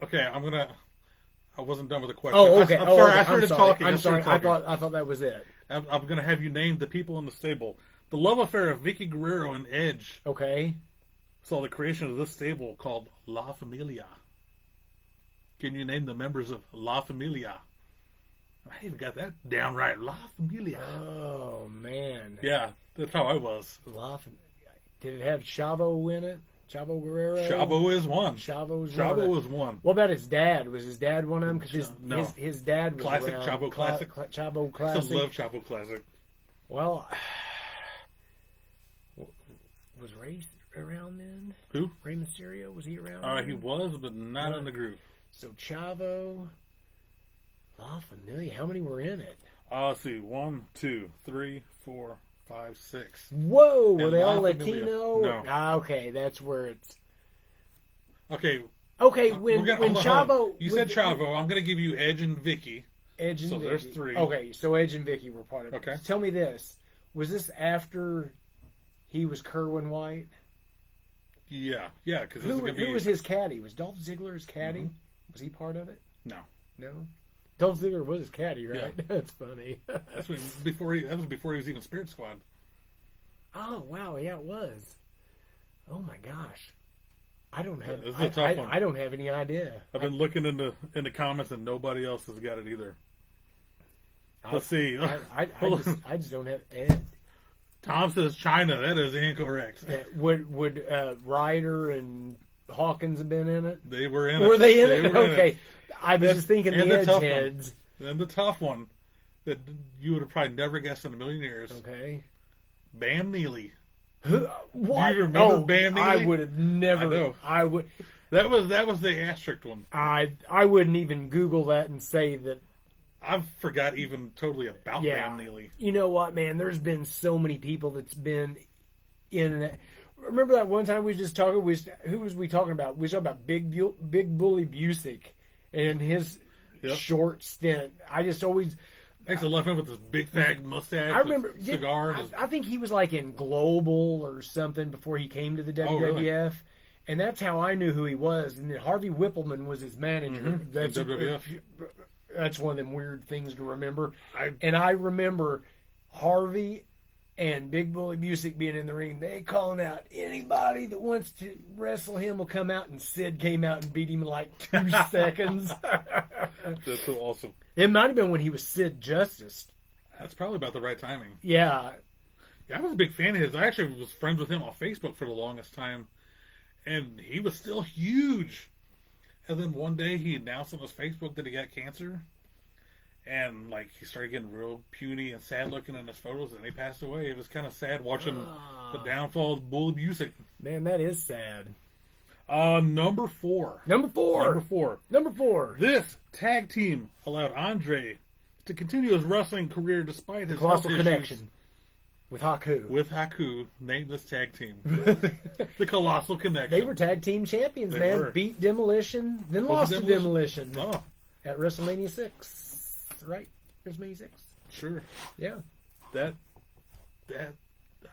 Okay, I wasn't done with the question. Oh, okay. I'm sorry. Okay. I started I'm sorry. talking. I'm I started sorry. talking. I thought that was it. I'm going to have you name the people in the stable. The love affair of Vicky Guerrero and Edge Okay. saw the creation of this stable called La Familia. Can you name the members of La Familia? I even got that down right. La Familia. Oh man. Yeah, that's how I was. Did it have Chavo in it? Chavo Guerrero. Chavo is one. Chavo's Chavo one. is one. What about his dad? Was his dad one of them? Because No. his dad was Classic around. Chavo classic. Chavo I classic. still love Chavo Classic. Well, was Ray around then? Who? Rey Mysterio, was he around? He then? was, but not No. in the group. So Chavo, La Familia. How many were in it? Let's see. 1, 2, 3, 4, 5, 6. Whoa, were And they all La Familia. Latino? No. Ah, okay, that's where it's. Okay. Okay, we're when gonna- when hold on. Chavo. You when- said Chavo. I'm going to give you Edge and Vicky. Edge and So Vicky. there's 3. Okay, so Edge and Vicky were part of it. Okay. Tell me this: was this after he was Kerwin White? Yeah, because this is Who, going to be. who was his caddy? Was Dolph Ziggler's caddy? Mhm. Was he part of it? No, No. Dolph Ziggler was his caddy, right? Yeah. That's funny. that was before he was even Spirit Squad. Oh wow, yeah, it was. Oh my gosh, I don't have. This is a tough one. I don't have any idea. I've been looking in the comments and nobody else has got it either. Let's see. I just don't have. Ed. Tom says China. That is incorrect. Would Ryder and Hawkins have been in it? They were in Were it. they in it? were Okay, I was just thinking And the the edge tough one. heads. And the tough one that you would have probably never guessed in a million years. Okay. Bam Neely. What? Do you remember Oh, Bam I Neely? would have never. I know. I would. That was the asterisk one. I wouldn't even Google that and say that. I forgot even totally about Yeah. Bam Neely. You know what, man? There's been so many people that's been in that. Remember that one time we was just talking? Who was we talking about? We was talking about Big Bully Busick and his Yep. short stint. I just always. Thanks to left him with this big fat mustache. I remember. with cigar. and his- I think he was like in Global or something before he came to the WWF. Oh, really? And that's how I knew who he was. And then Harvey Whippleman was his manager. Mhm. That's In WWF. That's one of them weird things to remember. I- And I remember Harvey and Big Bully Busick being in the ring. They calling out anybody that wants to wrestle him will come out. And Sid came out and beat him in like 2 seconds. That's so awesome. It might have been when he was Sid Justice. That's probably about the right timing. Yeah. Yeah, I was a big fan of his. I actually was friends with him on Facebook for the longest time, and he was still huge. And then one day he announced on his Facebook that he got cancer, and like he started getting real puny and sad looking in his photos, and he passed away. It was kind of sad watching the downfall of Bully Busick. Man, that is sad. Number 4. Number Number 4. 4. This tag team allowed Andre to continue his wrestling career despite his Colossal health issues. Connection with Haku. With Haku, named this tag team. The Colossal Connection. They were tag team champions, They man. were. Beat Demolition, then Was lost it to Demolition? Demolition Oh, at WrestleMania 6. Right? WrestleMania 6. sure. Yeah. That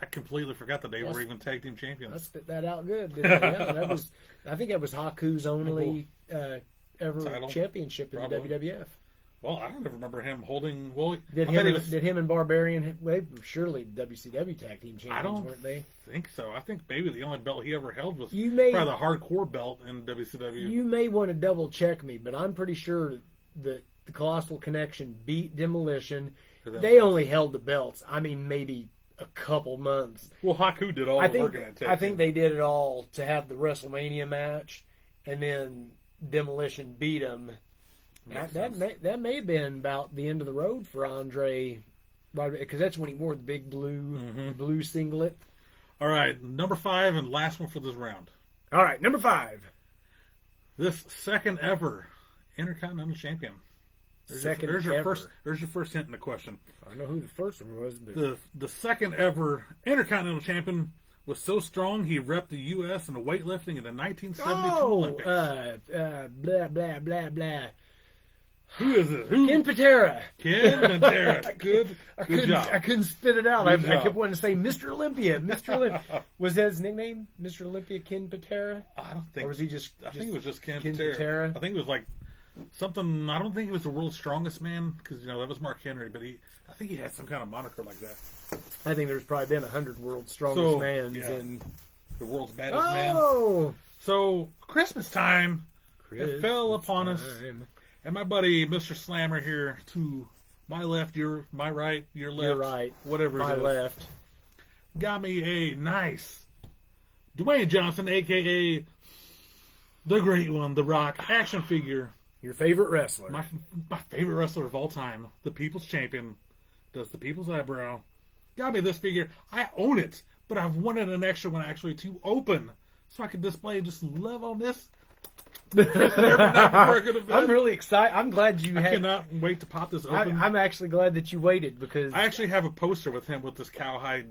I completely forgot that they That's- were even tag team I champions. spit that out good. Didn't I? Yeah, that was. I think that was Haku's only ever Title? championship in Probably. the WWF. Well, I don't ever remember him holding. Well, Did I bet he him, was- did him and Barbarian? They were surely WCW tag team champions, I don't weren't they? think so. I think maybe the only belt he ever held was You may probably the hardcore belt in WCW. You may want to double check me, but I'm pretty sure that the Colossal Connection beat Demolition. They only held the belts. I mean, maybe a couple months. Well, Haku did all I the think work in that tag I think team. they did it all to have the WrestleMania match, and then Demolition beat them. Makes That sense. may have been about the end of the road for Andre, right? Because that's when he wore the big blue singlet. All right, number 5 and last one for this round. All right, number 5. This second ever Intercontinental Champion. There's your first hint in the question. I don't know who the first one was, but The second ever Intercontinental Champion was so strong he repped the U.S. in the weightlifting in the 1972 Olympics. blah blah blah blah. Who is it? Who? Ken Patera. Ken Patera. Good job. I couldn't spit it out. I Good job. kept wanting to say Mr. Olympia. Mr. Olympia. Was that his nickname? Mr. Olympia Ken Patera? I don't think. Or was he just... I think it was just Ken Ken Patera. Patera? I think it was like something. I don't think he was the world's strongest man because that was Mark Henry, but I think he had some kind of moniker like that. I think there's probably been 100 world's strongest mans. yeah. And... The world's baddest man. Oh! So Christmas time, it fell upon us, Time. and my buddy Mr. Slammer here to my left, my right, your left, You're right. whatever My it is, left. got me a nice Dwayne Johnson, aka the Great One, The Rock, action figure. Your favorite wrestler. My favorite wrestler of all time, the People's Champion, does the People's Eyebrow. Got me this figure. I own it, but I've wanted an extra one actually to open so I can display just love on this. I'm really excited. I'm glad you I had. cannot wait to pop this open. I'm actually glad that you waited because I actually have a poster with him with this cowhide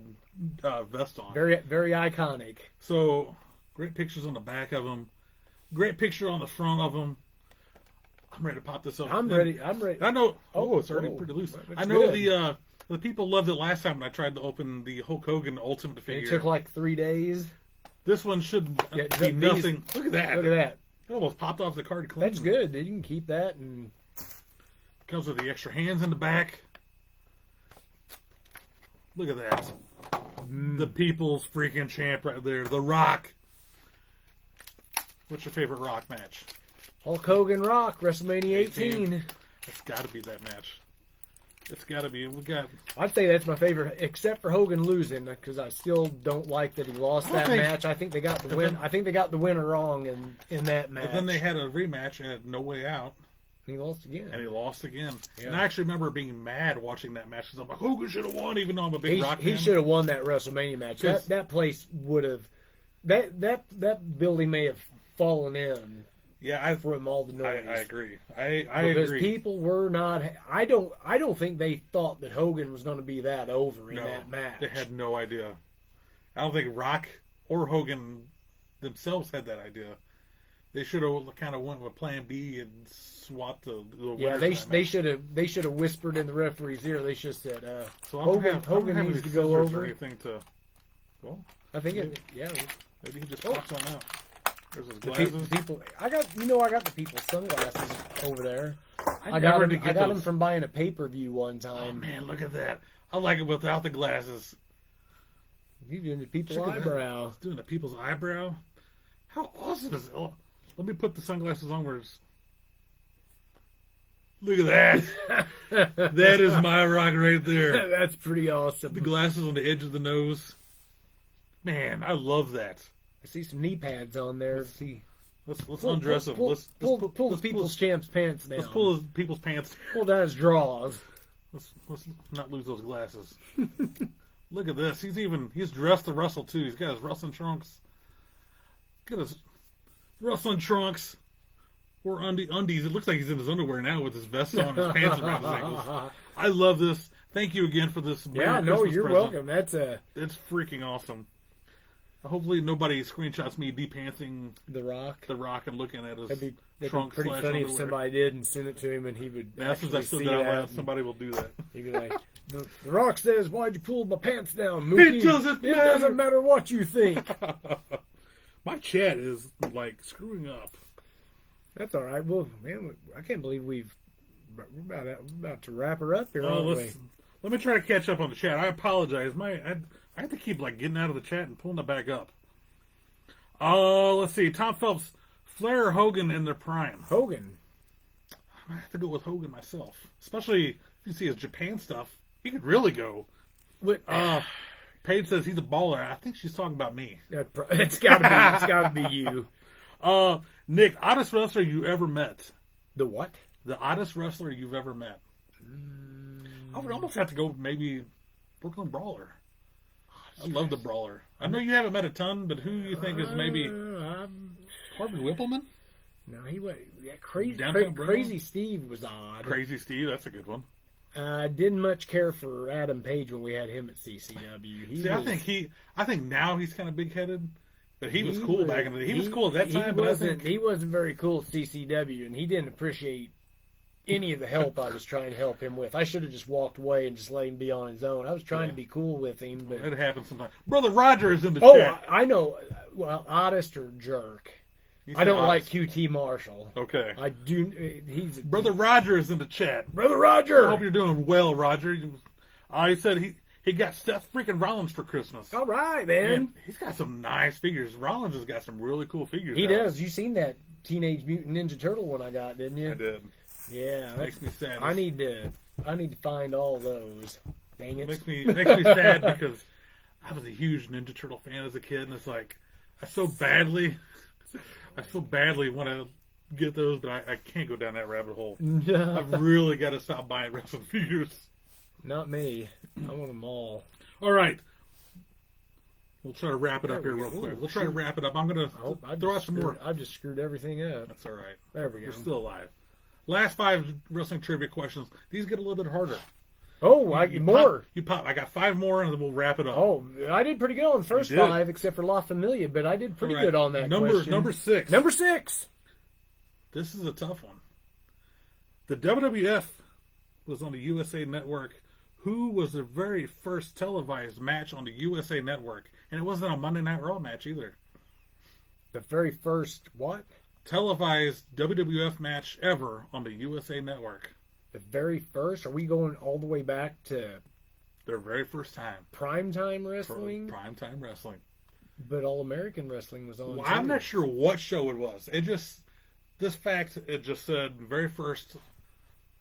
vest on. very, very iconic. So great pictures on the back of him. Great picture on the front of him. I'm ready to pop this open. I'm ready. I'm ready. I know. Oh, It's already oh, pretty loose. that's I know good. the people loved it last time when I tried to open the Hulk Hogan Ultimate It figure. took like 3 days. This one should Yeah, be these- nothing. Look at that. Look at that. It almost popped off the card clean. That's good. You can keep that and Comes with the extra hands in the back. Look at that. The people's freaking champ right there. The Rock. What's your favorite Rock match? Hulk Hogan Rock WrestleMania 18. It's got to be that match. It's got to be. We got. I'd say that's my favorite, except for Hogan losing, because I still don't like that he lost I don't that think- match. I think they got the win. I think they got the winner wrong in that match. But then they had a rematch and No Way Out, he lost again. and he lost again. Yeah. And I actually remember being mad watching that match because I'm like, Hogan should have won, even though I'm a big Rock He fan. should have won that WrestleMania match. Yes. That place would have that building may have fallen in Yeah, from all the I noise. agree. I Because agree. people were not. I don't think they thought that Hogan was going to be that over in No, that match. they had no idea. I don't think Rock or Hogan themselves had that idea. They should have kind of went with Plan B and swapped the Yeah, winners in that match. they should have whispered in the referee's ear. They should have said, So Hogan have needs any to go scissors or over. anything to. Well, I think it. Yeah, maybe he just Oh. pops on out. There's his the glasses. people. I got the people's sunglasses over there. I never got did get them those. from buying a pay-per-view one Oh time. man, look at that! I like it without the glasses. You doing the people's Look at that. eyebrow? Doing the people's eyebrow. How awesome is it? Oh, let me put the sunglasses on where it's. Look at that! That is my Rock right there. That's pretty awesome. The glasses on the edge of the nose. Man, I love that. I see some knee pads on there. See, Let's undress him. Let's pull let's the people's champ's pants down. Let's pull his people's pants. Pull down his drawers. Let's not lose those glasses. Look at this. He's dressed to wrestle too. He's got his wrestling trunks. Look at his wrestling trunks. Or undies. It looks like he's in his underwear now with his vest on, his pants around his ankles. I love this. Thank you again for this. Yeah, Merry no, Christmas you're present. welcome. That's It's freaking awesome. Hopefully nobody screenshots me depantsing The Rock. The Rock and looking at his That'd be trunk pretty slash funny if underwear. somebody did and sent it to him and he would Now, since actually I said see that out that. loud, somebody will do that. He'd be like, the Rock says, "Why'd you pull my pants down, Mookie? It doesn't It matter." doesn't matter what you think." My chat is like screwing up. That's all right. Well, man, I can't believe we're about to wrap her up here, Oh, aren't we? let me try to catch up on the chat. I apologize. I have to keep like getting out of the chat and pulling it back up. Let's see. Tom Phelps, Flair or Hogan in their prime? Hogan. I have to go with Hogan myself, especially if you see his Japan stuff. He could really go. What? Paige says he's a baller. I think she's talking about me. It's gotta be you. Nick, oddest wrestler you ever met? The what? The oddest wrestler you've ever met? I would almost have to go with maybe Brooklyn Brawler. I love the Brawler. I know you haven't met a ton, but who you think is maybe Corbin Whippleman? No, he was crazy. Downtown Brown? Crazy Steve was odd. Crazy Steve, that's a good one. Didn't much care for Adam Page when we had him at CCW. I think now he's kind of big headed, but he was cool was- back in the day. He was cool at that time, but I think he wasn't very cool at CCW, and he didn't appreciate any of the help I was trying to help him with. I should have just walked away and just let him be on his own. I was trying to be cool with him, but It happens sometimes. Brother Roger is in the oh, chat. I know. Well, Oddest or Jerk. He I said don't like honest. QT Marshall. Okay. I do. He's Brother Roger is in the chat. Brother I Roger. hope you're doing well, Roger. He said he got Seth freaking Rollins for Christmas. All right, man. And he's got some nice figures. Rollins has got some really cool figures. He out. does. You seen that Teenage Mutant Ninja Turtle one I got, didn't you? I did. Yeah. Makes me sad. I need to find all those. Dang it. Makes me sad because I was a huge Ninja Turtle fan as a kid, and it's like I so badly want to get those, but I can't go down that rabbit hole. I've really got to stop buying wrestling figures. Not me. I want them all. All right. We'll try to wrap it up There here we real go. quick. We'll try to wrap it up. I'm going to throw out some more. I've just screwed everything up. That's all right. There we go. We're still alive. Last 5 wrestling trivia questions. These get a little bit harder. Oh, I get more. Pop. I got 5 more, and then we'll wrap it up. Oh, I did pretty good on the first You did. 5, except for La Familia, but I did pretty All right. good on that question. Number 6. Number 6. This is a tough one. The WWF was on the USA Network. Who was the very first televised match on the USA Network? And it wasn't a Monday Night Raw match either. The very first what? Televised WWF match ever on the USA Network. The very first? Are we going all the way back to Their very first time. primetime wrestling? Primetime wrestling. But All American Wrestling was on. Well, too. I'm not sure what show it was. This fact, it just said very first.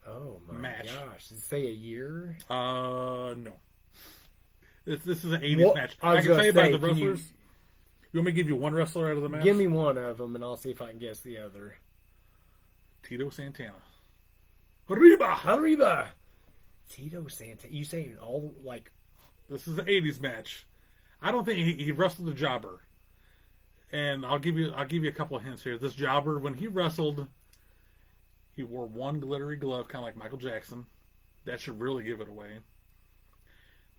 Oh my match. gosh! Did it say a year? No. This is an 80s Well, match. I I was can tell you gonna about say, the can you- wrestlers. You want me to give you one wrestler out of the match? Give me one of them, and I'll see if I can guess the other. Tito Santana. Arriba! Arriba! Tito Santana. You saying all like? This is an 80s match. I don't think he wrestled a jobber. And I'll give you a couple of hints here. This jobber, when he wrestled, he wore one glittery glove, kind of like Michael Jackson. That should really give it away.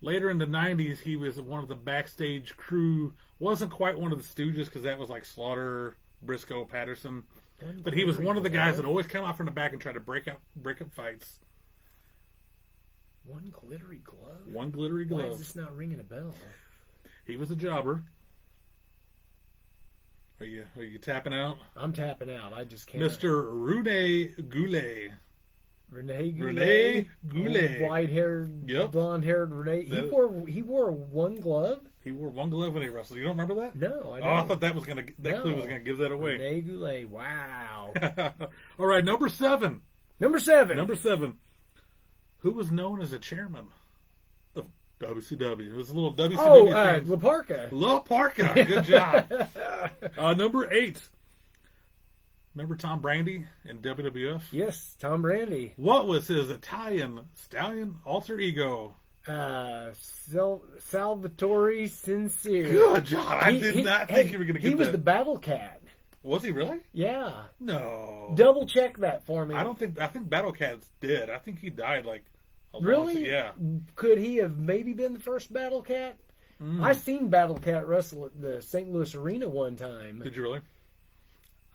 Later in the 90s, he was one of the backstage crew. Wasn't quite one of the Stooges, because that was like Slaughter, Briscoe, Patterson. But he was one of the guys that always come out from the back and try to break up fights. One glittery glove. One glittery Why is glove. this not ringing a bell? He was a jobber. Are you tapping out? I'm tapping out. I just can't. Mr. Rene Goulet. Rene Rene Goulet. White-haired, Yep. blonde-haired Rene. He wore one glove. He wore one glove when he wrestled. You don't remember that? No, I don't. Oh, I thought that clue was No. gonna give that away. Rene Goulet. Wow. All right, number 7. Number 7. Number 7. Who was known as the chairman of WCW? It was a little WCW. Oh, thing. La Parka. La Parka. Good job. Number 8. Remember Tom Brady in WWF? Yes, Tom Brady. What was his Italian stallion alter ego? Salvatore Sincere. Good job. I did not think you were going to get He was that. the Battle Cat. Was he really? Yeah. No. Double check that for me. I think Battle Cat's dead. I think he died like a long Really? time. Yeah. Could he have maybe been the first Battle Cat? I seen Battle Cat wrestle at the St. Louis Arena one time. Did you really?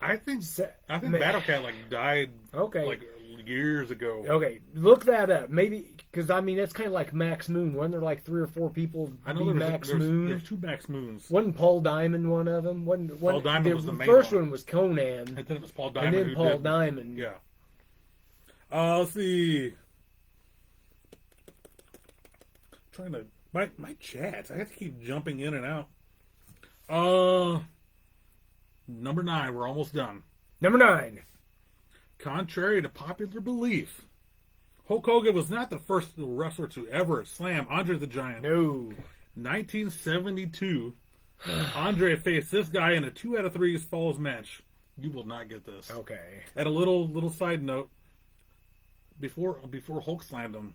I think Man. Battle Cat died Okay. years ago. Okay, look that up. Maybe because I mean that's kind of like Max Moon. Wasn't there like 3 or 4 people? I know be there's Max Moon. There's 2 Max Moons. Wasn't Paul Diamond one of them? Paul Diamond was the main first one. one was Conan, And then it was Paul Diamond. and then who Paul did. Diamond. Yeah. Let's see. Trying to my chats. I have to keep jumping in and out. Number 9. We're almost done. Number 9. Contrary to popular belief, Hulk Hogan was not the first wrestler to ever slam Andre the Giant. No. 1972, Andre faced this guy in a 2 out of 3 falls match. You will not get this. Okay. And a little side note: before Hulk slammed him,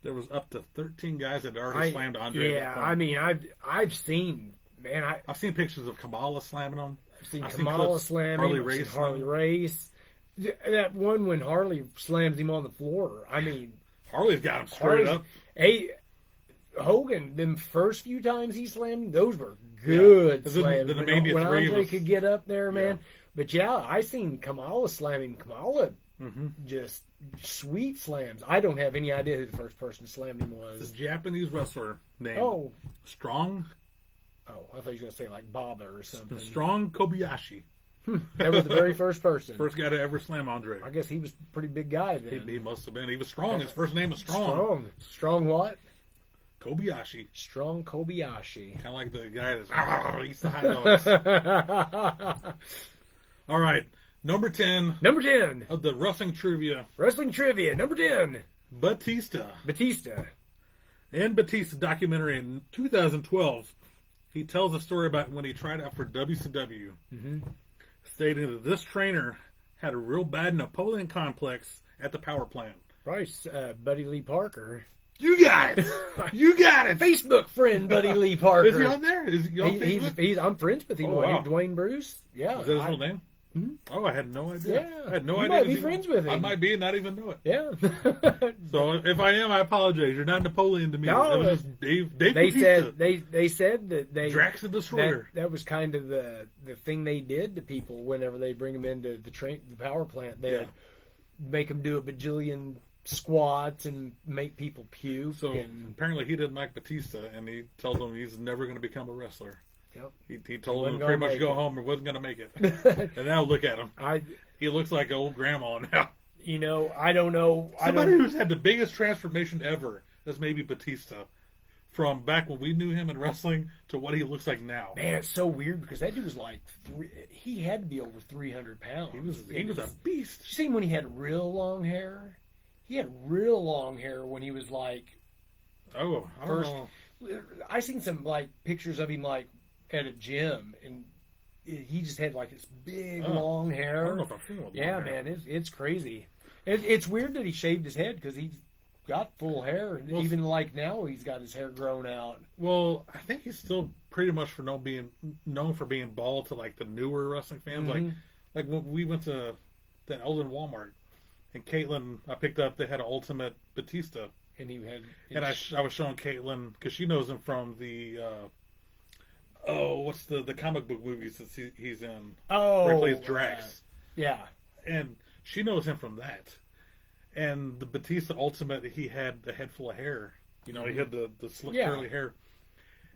there was up to 13 guys that had already slammed Andre. Yeah, I mean I've seen I've seen pictures of Kamala slamming him. I've seen I've seen Kamala clips. slamming, Harley I've seen Race Harley slamming. Race. That one when Harley slams him on the floor. I mean, Harley's got him straight up. Hey, Hogan, them first few times he slammed him, those were good Yeah. slams. Then maybe when three Andre was- could get up there, man. Yeah. But yeah, I seen Kamala slam him. Kamala Just sweet slams. I don't have any idea who the first person to slam him This was. Japanese wrestler named Oh, Strong I thought you were going to say like Baba or something. Strong Kobayashi. That was the very first person. First guy to ever slam Andre. I guess he was a pretty big guy then. He must have been. He was strong. His first name was Strong. Strong. Strong what? Kobayashi. Strong Kobayashi. Kind of like the guy that's eats the hot dogs. All right. Number 10 Number 10. of the wrestling trivia. Wrestling trivia. Number 10. Batista. Batista. In Batista's documentary in 2012, he tells a story about when he tried out for WCW, stating that this trainer had a real bad Napoleon complex at the power plant. Bryce, Buddy Lee Parker. You got it! You got it! Facebook friend Buddy Lee Parker. Is he on there? Is he on Facebook? I'm friends with him. Oh, wow. Dwayne Bruce. Yeah. Is that his real name? Oh, I had no idea. Yeah. I had no You idea. might be friends with him. I might be and not even know it. Yeah. So if I am, I apologize. You're not Napoleon to me. No, it was just Dave they Bautista. said they said that they Drax the Destroyer. that was kind of the thing they did to people whenever they bring them into the power plant. They'd make them do a bajillion squats and make people puke. So and, apparently he didn't like Batista, and he told him he's never going to become a wrestler. Yep. He told him Wasn't to pretty gonna much make go it. home or wasn't going to make it. And now look at him. He looks like an old grandma now. I don't know. Somebody who's had the biggest transformation ever is maybe Batista. From back when we knew him in wrestling to what he looks like now. Man, it's so weird because that dude was like, he had to be over 300 pounds. He was a beast. You seen when he had real long hair? He had real long hair when he was like, Oh, I don't First- know. I seen some like pictures of him like at a gym, and he just had like this big Oh, long I hair. don't know if I've seen one. Yeah, man, it's crazy. It's weird that he shaved his head because he's got full hair, and Well, even like now he's got his hair grown out. Well, I think he's still pretty much known for being bald to like the newer wrestling fans. Like when we went to that Elden Walmart, and Caitlin, I picked up. They had an Ultimate Batista, And he had, and I was showing Caitlin because she knows him from the what's the comic book movies that he's in. Where he plays Drax, yeah. and she knows him from that. And the Batista Ultimate, he had a head full of hair. You know, he had the slick curly hair.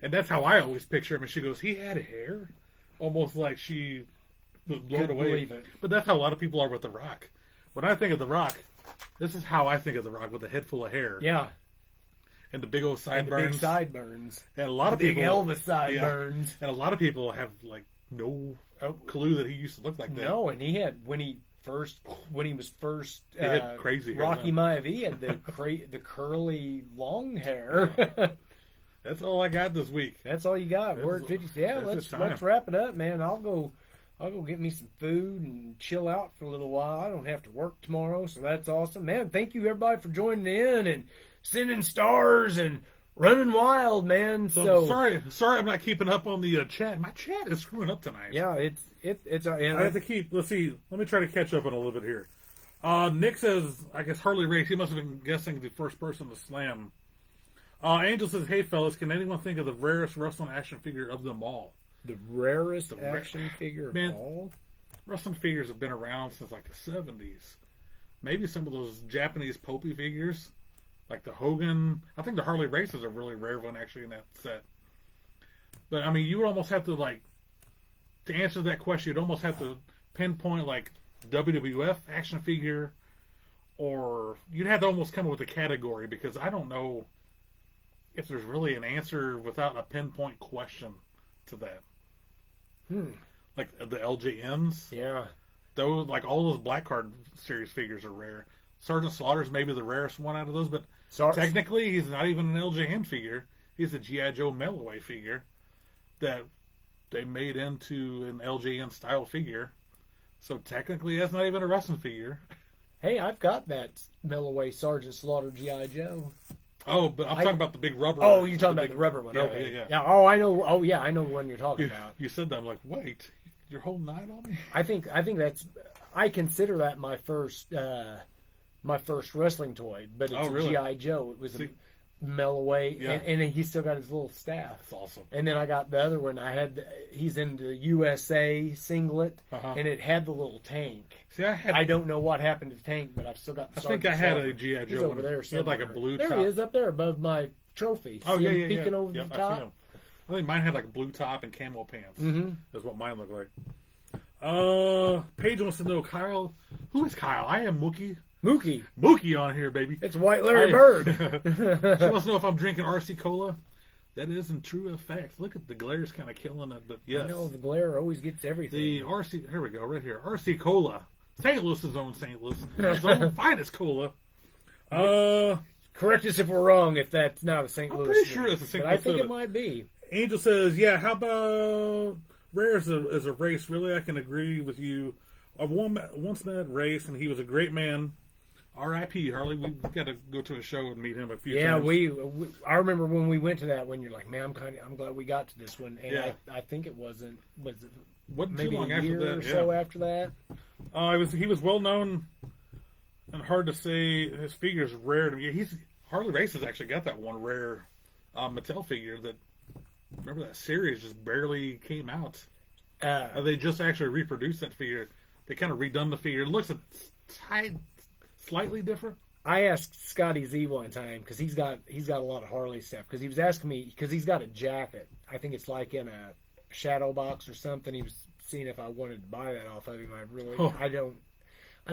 And that's how I always picture him. And she goes, he had hair? Almost like she was blown Couldn't away. believe it. But that's how a lot of people are with The Rock. When I think of The Rock, this is how I think of The Rock, with a head full of hair. Yeah. And the big old And the sideburns. big sideburns. And a lot of Big people... Elvis sideburns. And a lot of people have, like, no clue that he used to look like that. No, and he had when he was first He had crazy hair Rocky then. Maivia, he had the curly long hair. That's all I got this week. That's all you got. We're at 50. Yeah, that's the let's time. wrap it up, man. I'll go get me some food and chill out for a little while. I don't have to work tomorrow, so that's awesome, man. Thank you everybody for joining in and sending stars and running wild, man. So sorry I'm not keeping up on the chat. My chat is screwing up tonight. Yeah, it's I have to keep. Let's see. Let me try to catch up on a little bit here. Nick says, I guess Harley Race. He must have been guessing the first person to slam. Angel says, hey fellas, can anyone think of the rarest wrestling action figure of them all? the rarest action figure Man. of all. Wrestling figures have been around since like the 70s. Maybe some of those Japanese Popey figures, like the Hogan. I think the Harley Race is a really rare one actually in that set. But I mean, you would almost have to to answer that question, you'd almost have to pinpoint like WWF action figure, or you'd have to almost come up with a category, because I don't know if there's really an answer without a pinpoint question to that. Like the LJNs, Yeah. those, like all those Black Card series figures are rare. Sergeant Slaughter's maybe the rarest one out of those, but technically he's not even an LJN figure. He's a G.I. Joe mail-away figure that they made into an LJN style figure. So technically that's not even a wrestling figure. Hey, I've got that Melloway Sergeant Slaughter G.I. Joe. Oh, but I'm talking about the big rubber Oh, one. you're talking about big- the rubber one. Yeah, Okay. yeah. Oh, I know. Oh, yeah, I know the one you're talking about. You said that. I'm like, wait, you're holding that on me? I think that's. I consider that my first wrestling toy, but it's Oh, a really? GI Joe. It was See- mellow away, Yeah. and then he's still got his little staff. That's awesome. And then I got the other one. He's in the USA singlet, Uh-huh. and it had the little tank. See, I don't know what happened to the tank, but I've still got. I think I had a G.I. He's Joe over one. there. He had like a somewhere. blue There top. he is up there above my trophy. Oh, See yeah, him yeah, peeking yeah. over Yep, the I've top. seen him. I think mine had like a blue top and camo pants. Mm-hmm. That's what mine looked like. Paige wants to know, Kyle. Who is Kyle? I am Mookie. Mookie on here, baby. It's White Larry She Bird. wants to know if I'm drinking RC Cola. That isn't true effect. Look at the glare's kind of killing it, but yes. I know the glare always gets everything. The RC, here we go, right here. RC Cola. St. Louis's own St. Louis. Its own finest cola. Correct us if we're wrong. If that's not a St. I'm Louis, pretty thing. sure it's a St. But Louis I think soda. it might be. Angel says, yeah, how about Rare as a race? Really, I can agree with you. I once met Race, and he was a great man. R.I.P. Harley. We've got to go to a show and meet him a few Yeah, times. we. I remember when we went to that one. You're like, man, I'm glad we got to this one. And Yeah. I think it was it Wasn't too maybe long a after year that. or Yeah. so after that. He was well known and hard to say. His figure's rare to me. Harley Race has actually got that one rare Mattel figure that. Remember that series just barely came out. They just actually reproduced that figure. They kind of redone the figure. It looks slightly different. I asked Scotty Z one time because he's got a lot of Harley stuff. Because he was asking me because he's got a jacket. I think it's like in a shadow box or something. He was seeing if I wanted to buy that off of him. I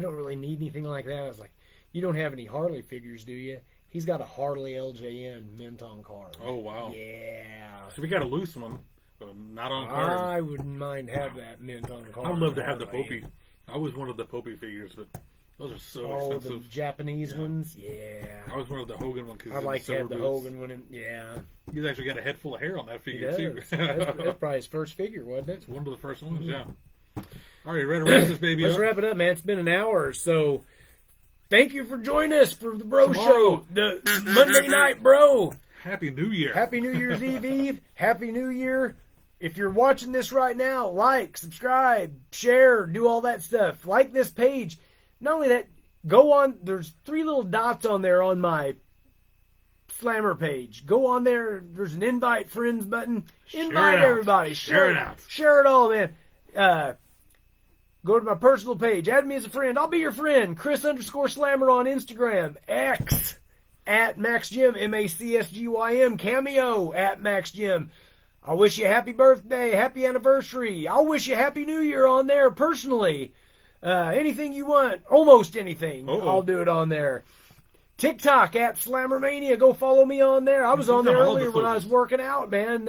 don't really need anything like that. I was like, you don't have any Harley figures, do you? He's got a Harley LJN Minton card. Oh wow! Yeah. So we got a loose one, but not on card. I wouldn't mind have that Minton card. I'd love to have the Harley. Popey. I always wanted the Popey figures, but those are so Oh, the expensive. Japanese Yeah. ones? Yeah. I always wanted the Hogan one because I'd like to have the Hogan one. Yeah. He's actually got a head full of hair on that He figure does. too. That's probably his first figure, wasn't it? It's one of the first ones, yeah. All right, ready to wrap this baby Let's up? wrap it up, man. It's been an hour, so thank you for joining us for the Bro Tomorrow. Show, the Monday Night Bro. Happy New Year. Happy New Year's Eve. Happy New Year. If you're watching this right now, like, subscribe, share, do all that stuff. Like this page. Not only that, go on. There's 3 little dots on there on my Slammer page. Go on there. There's an invite friends button. Invite it out. everybody. Share it out. Share it all, man. Go to my personal page. Add me as a friend. I'll be your friend. Chris_Slammer on Instagram. X at MaxGym. MacsGym. Cameo at MaxGym. I'll wish you a happy birthday, happy anniversary. I'll wish you a happy new year on there personally. Anything you want, almost anything, I'll do it on there. TikTok at Slammermania. Go follow me on there. I was on there earlier when I was working out, man.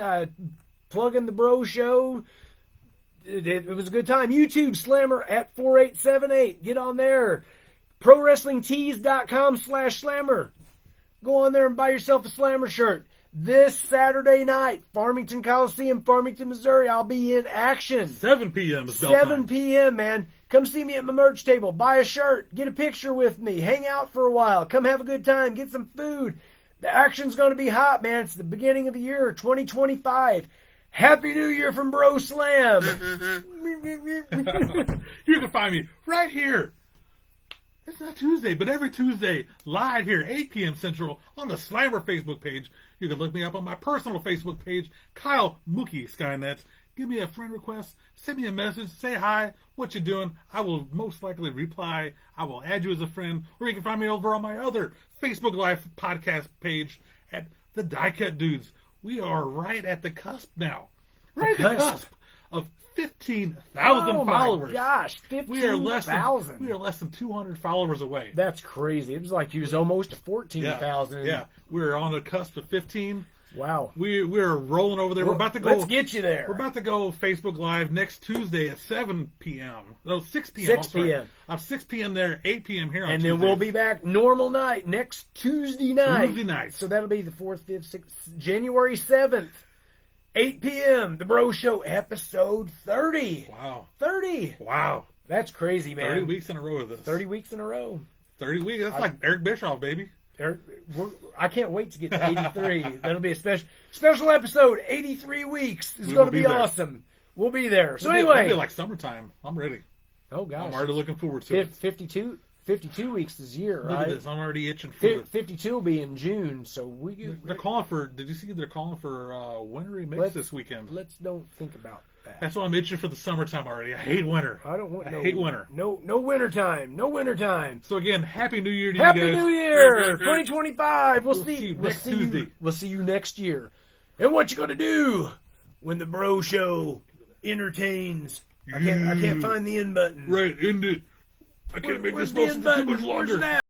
Plugging the Bro Show. It was a good time. YouTube Slammer at 4878. Get on there. ProWrestlingTees.com/Slammer. Go on there and buy yourself a Slammer shirt. This Saturday night, Farmington Coliseum, Farmington, Missouri. I'll be in action. 7 p.m. is bell 7 time. p.m., man. Come see me at my merch table. Buy a shirt. Get a picture with me. Hang out for a while. Come have a good time. Get some food. The action's going to be hot, man. It's the beginning of the year, 2025. Happy New Year from Bro Slam. You can find me right here. It's not Tuesday, but every Tuesday, live here, 8 p.m. Central, on the Slammer Facebook page. You can look me up on my personal Facebook page, Kyle Mookie Skynet. Give me a friend request, send me a message, say hi, what you doing. I will most likely reply. I will add you as a friend, or you can find me over on my other Facebook Live podcast page at the Die Cut Dudes. We are right at the cusp now. Right at the cusp of 15,000 Oh followers. my gosh, We are less 15,000. than 200 followers away. That's crazy. It was like you was almost to 14,000. Yeah, we're on the cusp of 15. Wow. We're rolling over there. We're about to go. Let's get you there. We're about to go Facebook Live next Tuesday at 7 p.m. No, 6 p.m. 6 I'm sorry. p.m. I'm 6 p.m. there, 8 p.m. here on And Tuesday. then we'll be back normal night next Tuesday night. Tuesday night. So that'll be the 4th, 5th, 6th, January 7th, 8 p.m. The Bro Show episode 30. Wow. 30. Wow. That's crazy, man. 30 weeks in a row of this. 30 weeks in a row. 30 weeks. That's like Eric Bischoff, baby. I can't wait to get to 83. That'll be a special episode. 83 weeks. It's We going will to be be there. awesome. We'll be there. So It'll be anyway. like summertime. I'm ready. Oh, gosh. I'm already looking forward to it. 52? 52 weeks this year, Look right? at this. I'm already itching for the. 52 will be in June, so They're calling for. Did you see they're calling for wintry mix Let's- this weekend? let's don't think about that. That's why I'm itching for the summertime already. I hate winter. I don't want. I no, hate winter. No winter time. No winter time. So again, Happy New Year to Happy you guys. New Year, 2025. We'll see see. you We'll next see Tuesday. you. We'll see you next year. And what you gonna do when the Bro Show entertains? I can't find the end button. Right, end it. I can't make Where's this the much end button? too much Where's longer. it at?